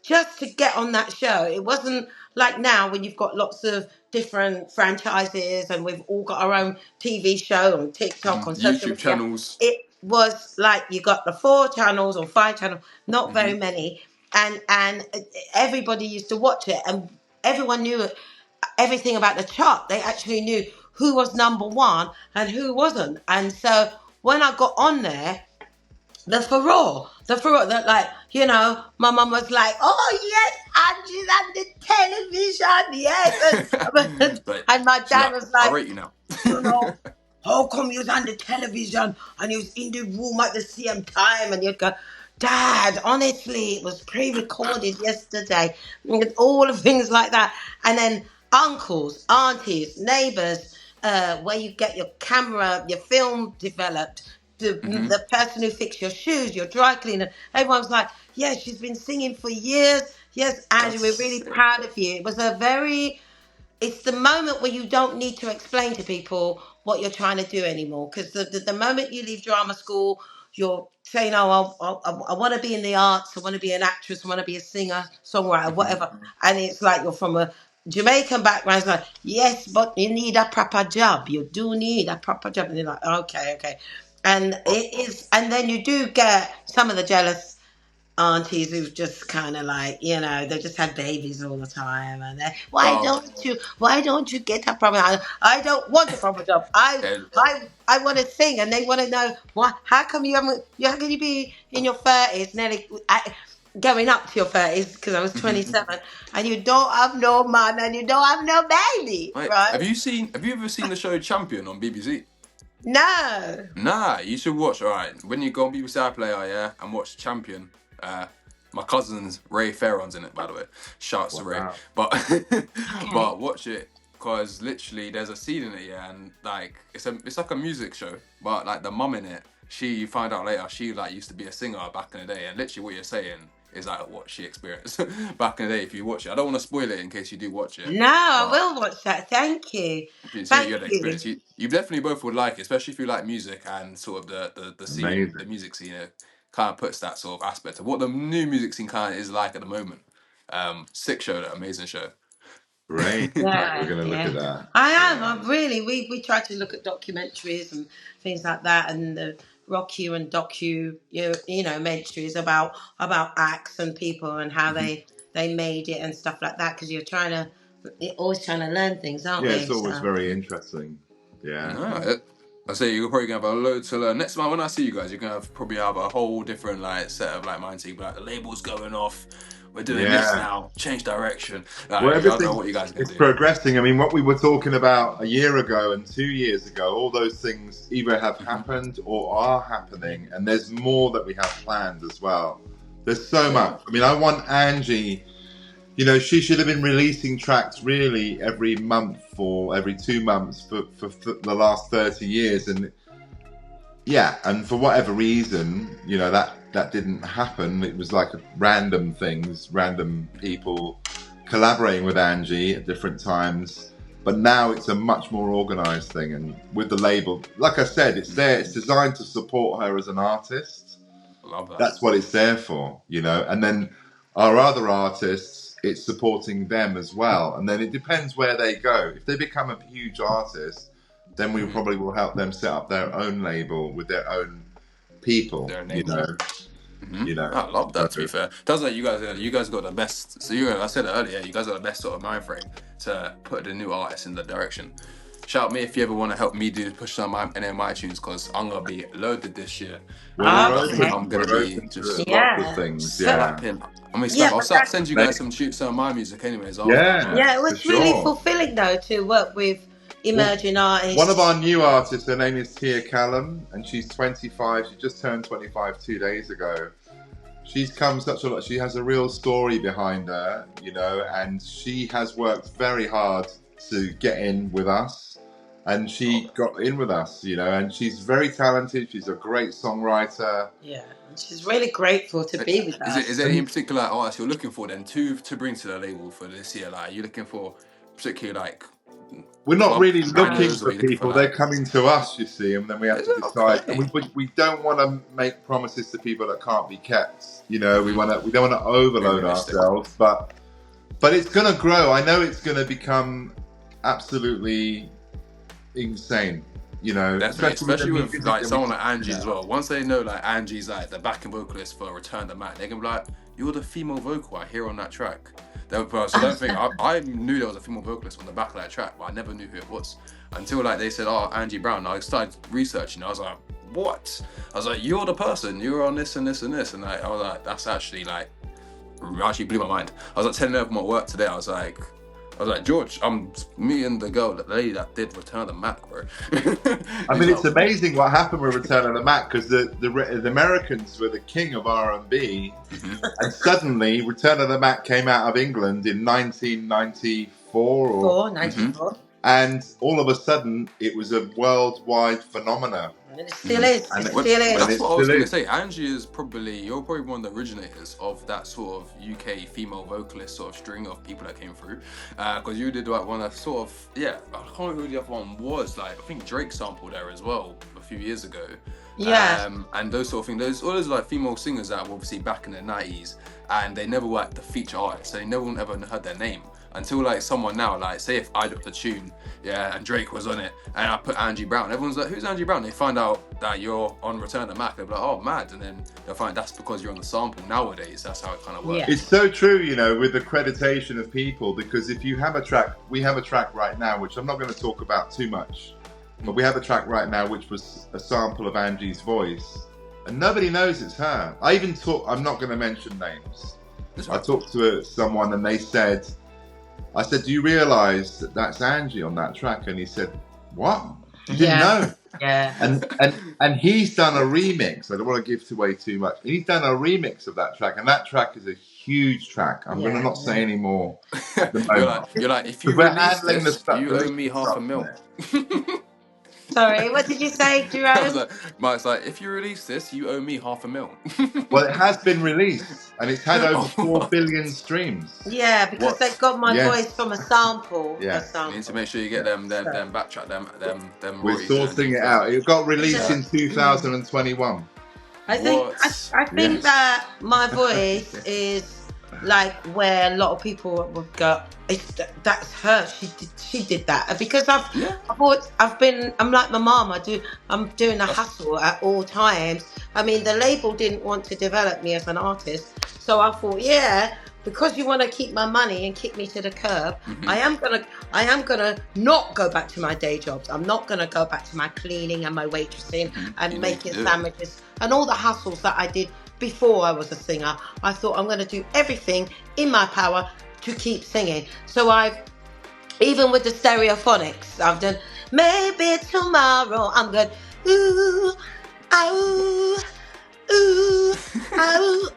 just to get on that show, it wasn't like now when you've got lots of different franchises and we've all got our own TV show on TikTok, on social YouTube media. channels. It was like you got the 4 channels or 5 channels, not very many, and everybody used to watch it, and everyone knew everything about the chart. They actually knew who was number one and who wasn't. And so when I got on there, the furore, that, like, you know, my mum was like, "Oh yes, Angie's on the television, yes," and, But and my she's dad like, was I'll like, rate you now. you know, how come you was on the television and you was in the room at the same time? And you'd go, Dad, honestly, it was pre-recorded yesterday. And all the things like that. And then uncles, aunties, neighbours, where you get your camera, your film developed, Hmm. the person who fixed your shoes, your dry cleaner. Everyone's like, yeah, she's been singing for years. Yes, Angie, That's we're really sick. proud of you. It was a very it's the moment where you don't need to explain to people what you're trying to do anymore. Because the moment you leave drama school, you're saying, "Oh, I want to be in the arts. I want to be an actress. I want to be a singer, songwriter, Hmm. whatever." And it's like you're from a Jamaican background. It's like, yes, but you need a proper job. You do need a proper job. And you're like, okay, okay. And it is, and then you do get some of the jealous aunties who've just kind of like, you know, they just had babies all the time, and they, Oh, why don't you get a proper? I don't want a proper job. yeah. I want to sing, and they want to know why. How come you haven't? How can you be in your 30s, nearly going up to your 30s? Because I was Hmm. 27, and you don't have no man, and you don't have no baby, Wait, right? have you ever seen the show Champion on BBC? No. Nah, you should watch. All right, when you go on BBC iPlayer, yeah, and watch Champion. Uh, my cousin's Ray Farron's in it, by the way. Shouts to Ray. Wow. But Okay. but watch it, cause literally there's a scene in it, yeah, and like it's like a music show, but like the mum in it, you find out later she like used to be a singer back in the day, and literally what you're saying is like what she experienced back in the day. If you watch it, I don't want to spoil it in case you do watch it, No, I but will watch that. Thank you. so you Thank had you. experience. You definitely both would like it, especially if you like music and sort of the scene, the Amazing. music scene. It kind of puts that sort of aspect of what the new music scene kind of is like at the moment. Sick show, that amazing show. Great. Right, we're Yeah, going to look yeah. at that. I am. Yeah. I'm really. We try to look at documentaries and things like that, and the rocu and docu, mentaries about acts and people and how Hmm. they made it and stuff like that. Because you're always trying to learn things, aren't Yeah, we? it's always So very interesting. Yeah. No, I say you're probably gonna have a load to learn. Next time when I see you guys, you're gonna probably have a whole different like set of like mindset. Like the label's going off. We're doing this Yeah. now. Change direction. Well, Like, I don't know everything what you guys are gonna is do. progressing. I mean, what we were talking about a year ago and 2 years ago, all those things either have Hmm. happened or are happening, and there's more that we have planned as well. There's so Yeah. much. I mean, I want Angie, she should have been releasing tracks really every month or every 2 months for the last 30 years. And yeah, and for whatever reason, that didn't happen. It was like random things, random people collaborating with Angie at different times. But now it's a much more organized thing, and with the label, like I said, it's there. It's designed to support her as an artist. Love that. That's what it's there for, And then our other artists, it's supporting them as well. And then it depends where they go. If they become a huge artist, then we probably will help them set up their own label with their own people, Their you names. know. Hmm. You know. I love that. To be So, fair, sounds like you guys got the best. So I said it earlier. You guys got the best sort of mind frame to put the new artists in the direction. Shout me if you ever want to help me push some any of my tunes, because I'm gonna be loaded this year, well, and we're I think open. okay. I'm gonna We're be open to just lots of Yeah. things. So Yeah. slapping. I mean, yeah, I'll but that's send you guys some of my music anyways after. Yeah, yeah. It for was really sure. fulfilling though to work with Well, emerging one of artists. our new artists, her name is Tia Callum, and she's 25. She just turned 25 2 days ago. She's come such a lot. She has a real story behind her, and she has worked very hard to get in with us. And she got in with us, and she's very talented. She's a great songwriter. Yeah, and she's really grateful to be with Is us. there any particular artist you're looking for then to bring to the label for this year? Like, are you looking for particularly like We're not club really looking bangers, or for are you looking for people. They're like? coming to us, you see, and then we have Is to it decide. And okay? we don't want to make promises to people that can't be kept. We don't want to Be overload realistic. ourselves, but it's going to grow. I know it's going to become absolutely insane. Definitely, especially the with music like that someone we- like Angie as yeah. well. Once they know like Angie's like the backing vocalist for Return the Mac, they can be like, "You're the female vocal I hear on that track." So don't think I knew there was a female vocalist on the back of that track, but I never knew who it was until like they said, "Oh, Angie Brown." I started researching. I was like, what? I was like, you're the person, you're on this and this and this. And I was like, that's actually like, actually blew my mind. I was like telling them at work today, I was like, George, I'm meeting the lady that did Return of the Mac, bro. I mean, it's amazing what happened with Return of the Mac, because the Americans were the king of R&B, and suddenly Return of the Mac came out of England in 1994 94. And all of a sudden it was a worldwide phenomenon. And it still is. That's what I was going to say. Angie you're probably one of the originators of that sort of UK female vocalist sort of string of people that came through. Because you did like one of sort of, I can't remember who the other one was. Like, I think Drake sampled there as well a few years ago. Yeah. Um, and those sort of things, all those like female singers that were obviously back in the 90s, and they never were like the feature artists, so they never ever heard their name. Until like someone now, like say if I dropped a tune, and Drake was on it, and I put Angie Brown, everyone's like, who's Angie Brown? They find out that you're on Return of the Mac, they're like, oh, mad, and then they'll find that's because you're on the sample. Nowadays, that's how it kind of works. It's so true, with accreditation of people, because if you have a track, we have a track right now, which I'm not going to talk about too much, but we have a track right now which was a sample of Angie's voice, and nobody knows it's her. I'm not going to mention names. I talked to someone and I said, do you realise that that's Angie on that track? And he said, what? You didn't know? Yeah. And he's done a remix. I don't want to give away too much. He's done a remix of that track, and that track is a huge track. I'm going to not say any more at the moment. you're like, if you release this, you owe me $500,000. Sorry, what did you say, Jerome? Mike's like, if you release this, you owe me $500,000. Well, it has been released, and it's had over 4 billion streams. Yeah, because they got my voice from a sample. Yeah. You need to make sure you get them backtrack them. We're sorting it out. It got released in 2021. I think that my voice is like where a lot of people would go, that's her. She did that because I'm like my mom. I'm doing a hustle at all times. I mean, the label didn't want to develop me as an artist, so I thought, because you want to keep my money and kick me to the curb, I am gonna not go back to my day jobs. I'm not gonna go back to my cleaning and my waitressing and making sandwiches and all the hustles that I did before I was a singer. I thought I'm gonna do everything in my power to keep singing. So even with the Stereophonics, I've done maybe tomorrow. I'm good. Ooh, ooh, ooh, ooh.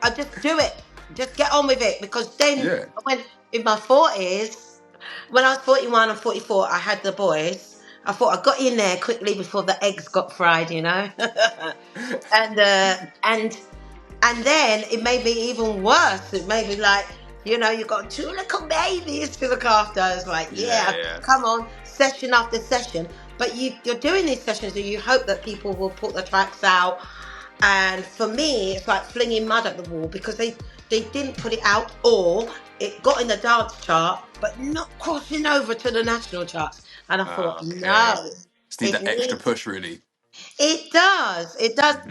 I just do it. Just get on with it, because then when in my 40s, when I was 41 and 44, I had the boys. I thought I got in there quickly before the eggs got fried, and then it made me even worse. It made me like, you got 2 little babies to look after. I was like, come on, session after session. But you're doing these sessions and you hope that people will put the tracks out. And for me, it's like flinging mud at the wall, because they didn't put it out, or it got in the dance chart, but not crossing over to the national charts. And I thought, no. Just need that extra push, really. It does.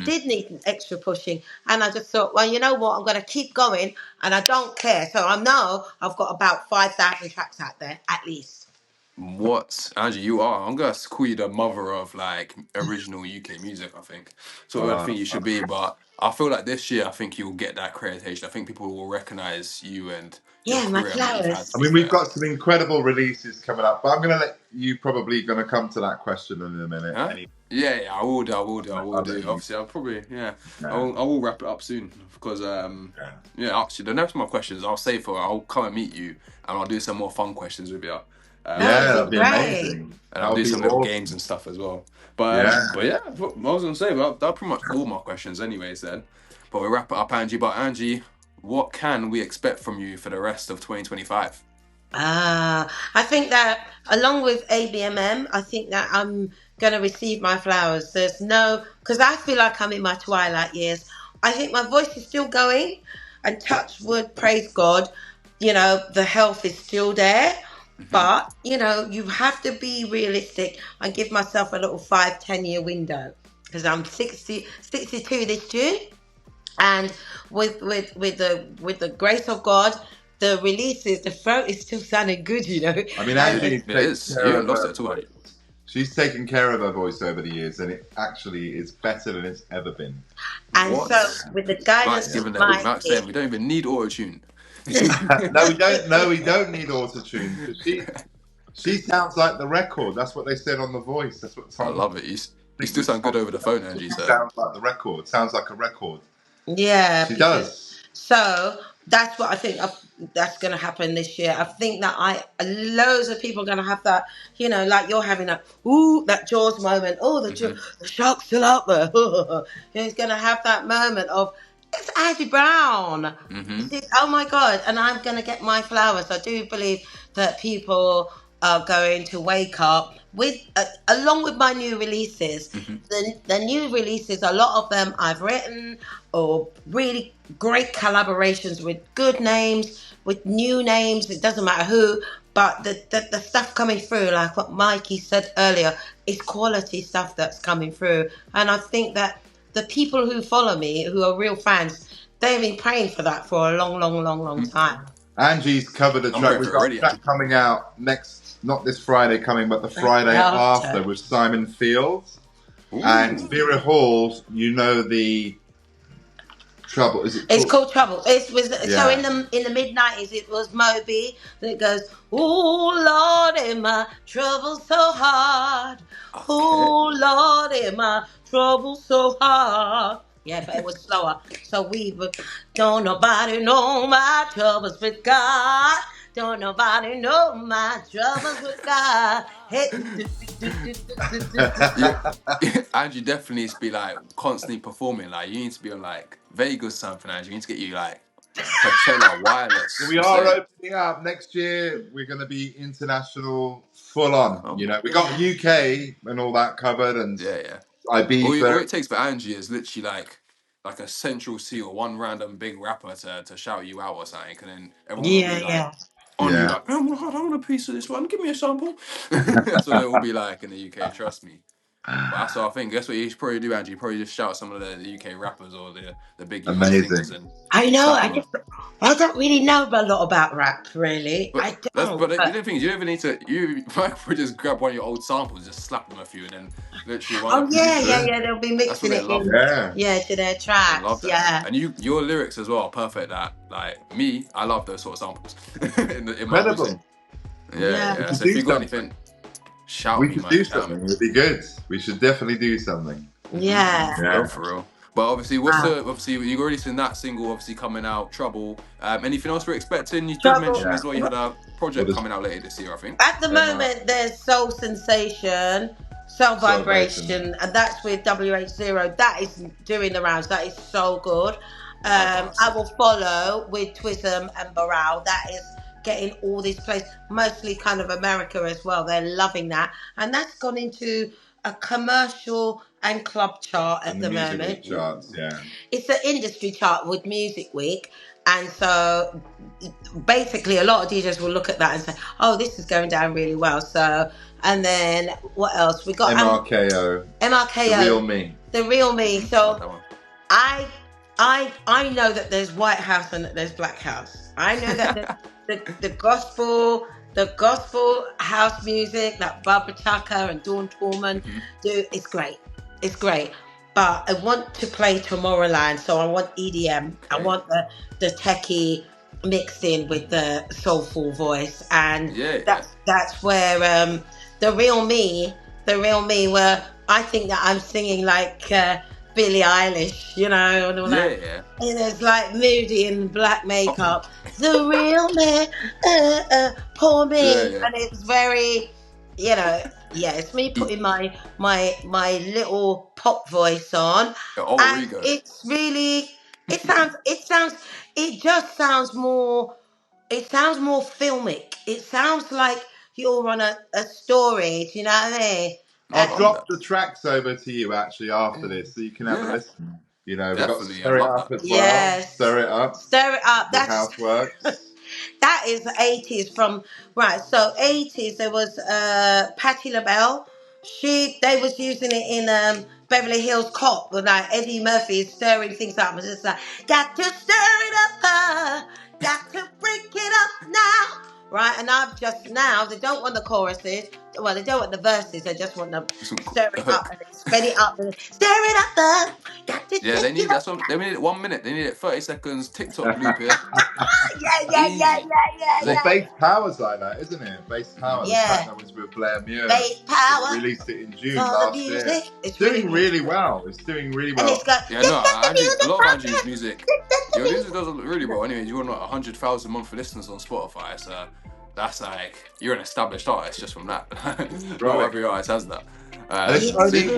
Did need an extra pushing. And I just thought, well, you know what? I'm going to keep going, and I don't care. So I know I've got about 5,000 tracks out there, at least. What, Angie, you are. I'm going to call you the mother of, like, original UK music, I think. So I think you should be, but I feel like this year, I think you'll get that accreditation. I think people will recognise you and my flowers. I mean, we've got some incredible releases coming up, but I'm going to let you probably going to come to that question in a minute. Huh? Anyway. Yeah, I will do. Obviously, I'll probably, I will wrap it up soon, because, actually, the next of my questions I'll save for, I'll come and meet you, and I'll do some more fun questions with you. That'd be amazing. And I'll do some little games and stuff as well. But I was going to say, that pretty much all my questions anyways then. But we'll wrap it up, Angie. But Angie, what can we expect from you for the rest of 2025? I think that along with ABMM, I think that I'm going to receive my flowers. Because I feel like I'm in my twilight years. I think my voice is still going, and touch wood, praise God, the health is still there. But, you have to be realistic and give myself a little 5-10 year window, because I'm 62 this June. And with the grace of God, the releases, the throat is still sounding good, I mean, Angie She's taken care of her voice over the years, and it actually is better than it's ever been. And What? so, with the Mike's guidance of giving it. Mike's saying Mikey, we don't even need auto-tune. No, we don't. No, we don't need auto-tune because she sounds like the record. That's what they said on The Voice. That's what I Tom. love it. You still sound good over the phone, Angie. She So sounds like the record. Sounds like a record. yeah, She because does. so that's what I think that's going to happen this year. I think that loads of people are going to have that, like you're having that Jaws moment. Oh, the shark's still out there. He's going to have that moment of it's Angie Brown. Oh my God! And I'm going to get my flowers. I do believe that people are going to wake up with, along with my new releases. The new releases, a lot of them I've written, or really great collaborations with good names, with new names. It doesn't matter who, but the stuff coming through, like what Mikey said earlier, is quality stuff that's coming through. And I think that the people who follow me, who are real fans, they've been praying for that for a long time. Angie's covered a I'm track. praying We've for it got already, a track Angie. coming out not this Friday coming, but the Friday after with Simon Fields and Vera Hall. You know the Trouble. Is it? It's called Trouble. So Yeah. in the mid-90s, it was Moby that goes, "Oh Lord, am I trouble so hard? Oh Lord, am I trouble so hard?" Yeah, but it was slower. So we would, don't nobody know my troubles with God. Don't nobody know my troubles with God. Hey, Angie definitely needs to be like constantly performing. Like you need to be on like Vegas something, Angie. You need to get you like Coachella wireless. We are opening up next year. We're going to be international, full on. Oh. We got UK and all that covered, and Yeah. Ibiza. All it takes for Angie is literally like a central C or one random big rapper to shout you out or something, and then everyone will be like on you like, oh, I want a piece of this one. Give me a sample. That's what it will be like in the UK. Trust me. But that's what I think. That's what you should probably do, Angie. You probably just shout some of the UK rappers or the big UK singers and I know. slap them. I don't really know a lot about rap, really. But I don't. the thing is, you don't even need to. You might just grab one of your old samples, just slap them a few, and then literally one. They'll be mixing it in. To their tracks. I love that. Yeah, And your lyrics as well, are perfect. That like me, I love those sort of samples in my Incredible. music. Yeah. So if you got anything, shout we me, could man. do something. It'd be good. We should definitely do something. Yeah. For real. But obviously, obviously you've already seen that single obviously coming out, Trouble. Anything else we're expecting? You did mention as well you had a project coming out later this year, I think. At the moment, there's Soul Sensation, Soul Vibration, and that's with WH0. That is doing the rounds. That is so good. I will follow with Twism and Baral. That is getting all these plays, mostly kind of America as well. They're loving that. And that's gone into a commercial and club chart at the moment. Music Week charts, It's an industry chart with Music Week. And so basically a lot of DJs will look at that and say, oh, this is going down really well. So, and then what else? We got MRKO. The Real Me. So I know that there's White House and that there's Black House. I know that the gospel house music that Barbara Chaka and Dawn Tallman do is great. It's great. But I want to play Tomorrowland, so I want EDM. Okay. I want the techie mixed in with the soulful voice, and that's where the real me, where I think that I'm singing like Billie Eilish, and all that. And it's like moody in black makeup. The real me, poor me, and it's very, it's me putting my little pop voice on, and it's really, it sounds more filmic. It sounds like you're on a story. Do you know what I mean? I'll drop the tracks over to you actually after this, so you can have a listen. We've got Stir It Up as well. Yes. Stir It Up. That's housework. That is 80s so 80s there was Patti LaBelle. They was using it in Beverly Hills Cop with like Eddie Murphy stirring things up. It was just like, got to stir it up, got to break it up now. right? And I'm just now, they don't want the choruses. Well, they don't want the verses. They just want to stir it up and spin it up and stir it up. Yeah, they need that's what they need it 1 minute. They need it 30 seconds. TikTok loop here. Yeah. Well, Bass Power's like that, isn't it? Bass Power. The track that was with Blair Muir. Bass Power. Released it in June last year. It's doing really well. It's doing really well. And it's got, yeah, no, a lot of Angie's music. Your music does really well. Anyway, you're not 100,000 monthly listeners on Spotify, so that's like you're an established artist just from that. Not every artist has that.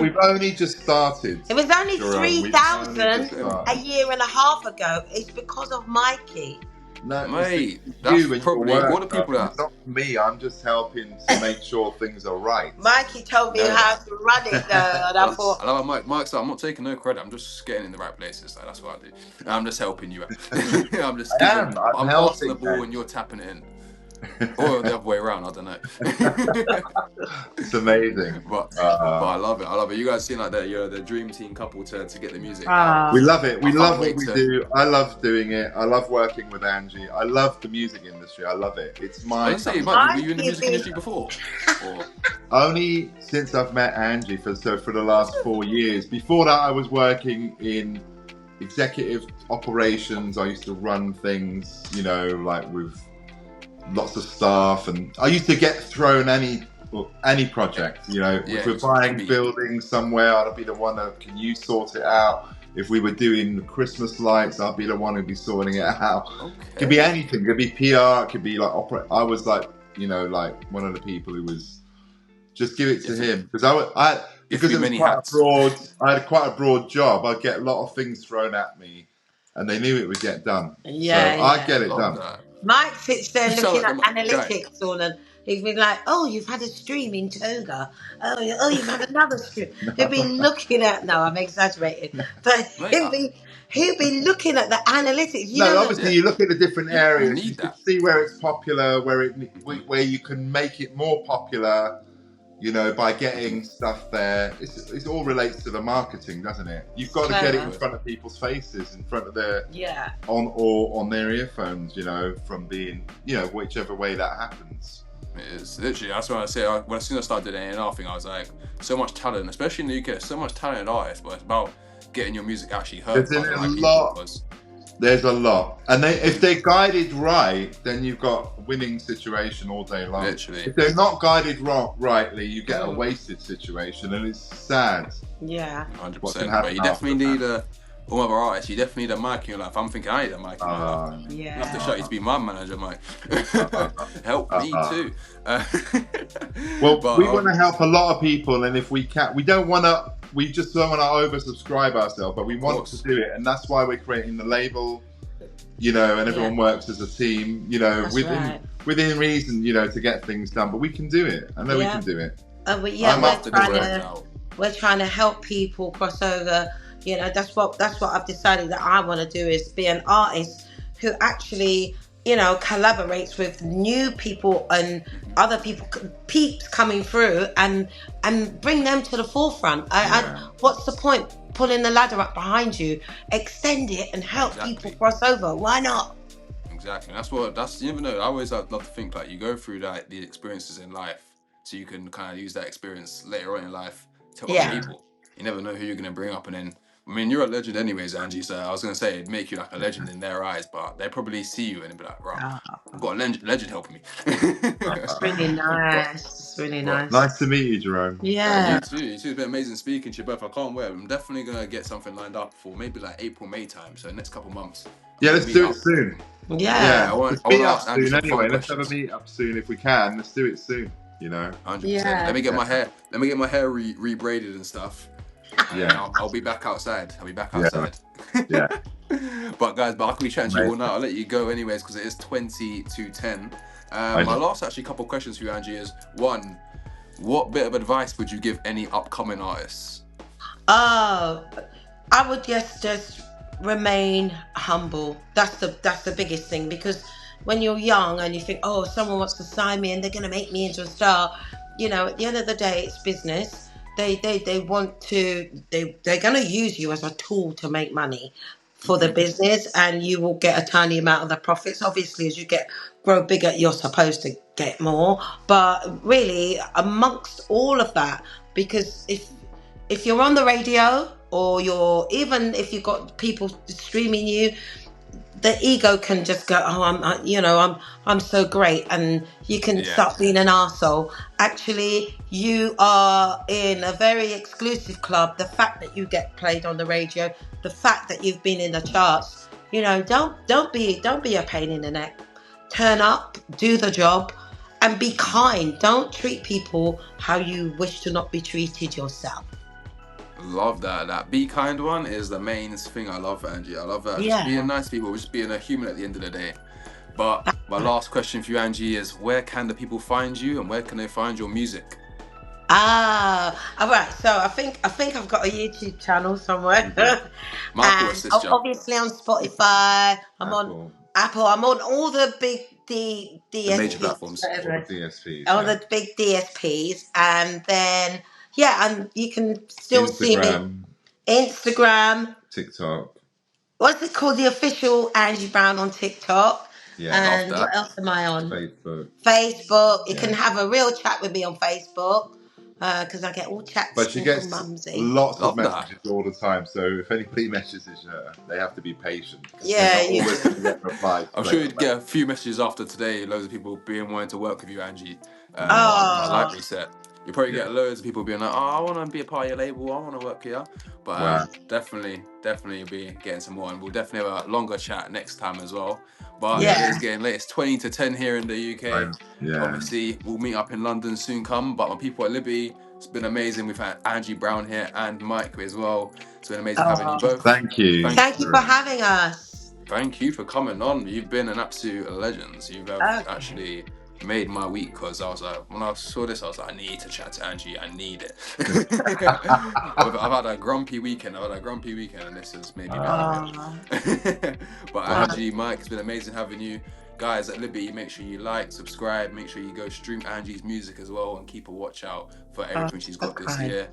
We've only just started. It was only 3,000 a year and a half ago. It's because of Mikey. No, mate, that's probably all the people that. It's not me. I'm just helping to make sure things are right. Mikey told me how to run it, though, and I thought. I love Mike. Mike's like, I'm not taking no credit. I'm just getting in the right places. Like, that's what I do. I'm just helping you. I'm just. I'm passing the ball and you're tapping it in. Or the other way around, I don't know. It's amazing. But I love it. I love it. You guys seem like you're the dream team couple to get the music. We love it. We love what we do. I love doing it. I love working with Angie. I love the music industry. I love it. It's my. I say, Mike, were you in the music industry before? Only since I've met Angie for the last 4 years. Before that, I was working in executive operations. I used to run things, like with lots of staff, and I used to get thrown any project. If we're buying buildings somewhere, I'd be the one that can you sort it out. If we were doing Christmas lights, I'd be the one who'd be sorting it out. It could be anything. It could be PR. It could be like opera. I was like, like one of the people who was just give it to him because because it was I had quite a broad job. I'd get a lot of things thrown at me, and they knew it would get done. I'd get it done. Mike sits there looking at analytics and he'd be like, oh, you've had a stream in Toga. Oh, you've had another stream. He'd be looking at, no, I'm exaggerating, but he'd be looking at the analytics. Obviously you look at the different areas. You can see where it's popular, where you can make it more popular, by getting stuff there. It all relates to the marketing, doesn't it? You've got to get it in front of people's faces, in front of their on their earphones, from being, whichever way that happens. It's literally, that's what I say. As soon as I started doing the A&R thing, I was like, so much talent, especially in the UK. There's so much talented artists, but it's about getting your music actually heard. There's a lot, and if they're guided right, then you've got a winning situation all day long. Literally, if they're not guided rightly, you get a wasted situation, and it's sad. Yeah, 100%. But you definitely need all other artists. You definitely need a mic in your life. I'm thinking I need a mic in my life. Yeah, I have to show you to be my manager, Mike. Help me too. We want to help a lot of people, and if we can, we just don't want to oversubscribe ourselves, but we want to do it, and that's why we're creating the label, and everyone works as a team, within reason, to get things done. But we can do it. I know we can do it. We're trying to help people cross over. That's what I've decided that I want to do, is be an artist who actually, collaborates with new people and other peeps coming through and bring them to the forefront. What's the point pulling the ladder up behind you? Extend it and help people cross over. Why not? Exactly. You never know. I always love to think like you go through the experiences in life, so you can kind of use that experience later on in life to help people. You never know who you're going to bring up, and then. I mean, you're a legend anyways, Angie, so I was going to say it'd make you like a legend in their eyes, but they probably see you and they'd be like, right, I've got a legend helping me. It's really nice. It's really nice. Nice to meet you, Jerome. Yeah. You too. It's been amazing speaking to you both. I can't wait. I'm definitely going to get something lined up for maybe like April, May time, so next couple months. Yeah, let's do it soon. Yeah. Let's meet up soon anyway. Let's have a meet up soon if we can. Let's do it soon, 100%. Yeah. Let me get my hair re-braided and stuff. Yeah, I'll be back outside. Yeah. But guys, I could be chatting to you all night. I'll let you go anyways because it is 20 to 10. My last actually couple questions for you, Angie, is one, what bit of advice would you give any upcoming artists? I would just remain humble. That's the biggest thing, because when you're young and you think, oh, someone wants to sign me and they're going to make me into a star, at the end of the day, it's business. They're going to use you as a tool to make money. for the business, and you will get a tiny amount of the profits. Obviously, as you grow bigger, you're supposed to get more. But really, amongst all of that, because if you're on the radio, or even if you've got people streaming you, the ego can just go, oh, I'm so great, and you can start being an arsehole. Actually, you are in a very exclusive club. The fact that you get played on the radio, the fact that you've been in the charts, don't be a pain in the neck. Turn up, do the job, and be kind. Don't treat people how you wish to not be treated yourself. Love that. That be kind one is the main thing I love, Angie. I love that. Just being nice to people, just being a human at the end of the day. But my last question for you, Angie, is where can the people find you, and where can they find your music? All right. So I think I've got a YouTube channel somewhere, Michael and assist you. obviously on Spotify. I'm on Apple. I'm on all the big DSPs, the major platforms, all the big DSPs, and then and you can still see me. Instagram, TikTok. What's it called? The official Angie Brown on TikTok. Yeah. And what else am I on? Facebook. You can have a real chat with me on Facebook, because I get all chats. But she gets lots of messages all the time. So if anybody messages her, they have to be patient. Yeah, you always get replies. I'm sure you'd get a few messages after today. Loads of people wanting to work with you, Angie. Library set. You probably get loads of people being like, "Oh, I want to be a part of your label. I want to work here." But definitely be getting some more, and we'll definitely have a longer chat next time as well. But it is getting late. It's 20 to 10 here in the UK. Obviously, we'll meet up in London soon. But my people at Liberty, it's been amazing. We've had Angie Brown here and Mike as well. It's been amazing having you both. Thank you. Thank you for having us. Thank you for coming on. You've been an absolute legend. You've actually made my week, because I was like, when I saw this, I was like, I need to chat to Angie. I need it. I've had a grumpy weekend. And this has made me happy. But Angie, Mike, it's been amazing having you guys at Liberty. Make sure you like, subscribe. Make sure you go stream Angie's music as well, and keep a watch out for everything she's got this year.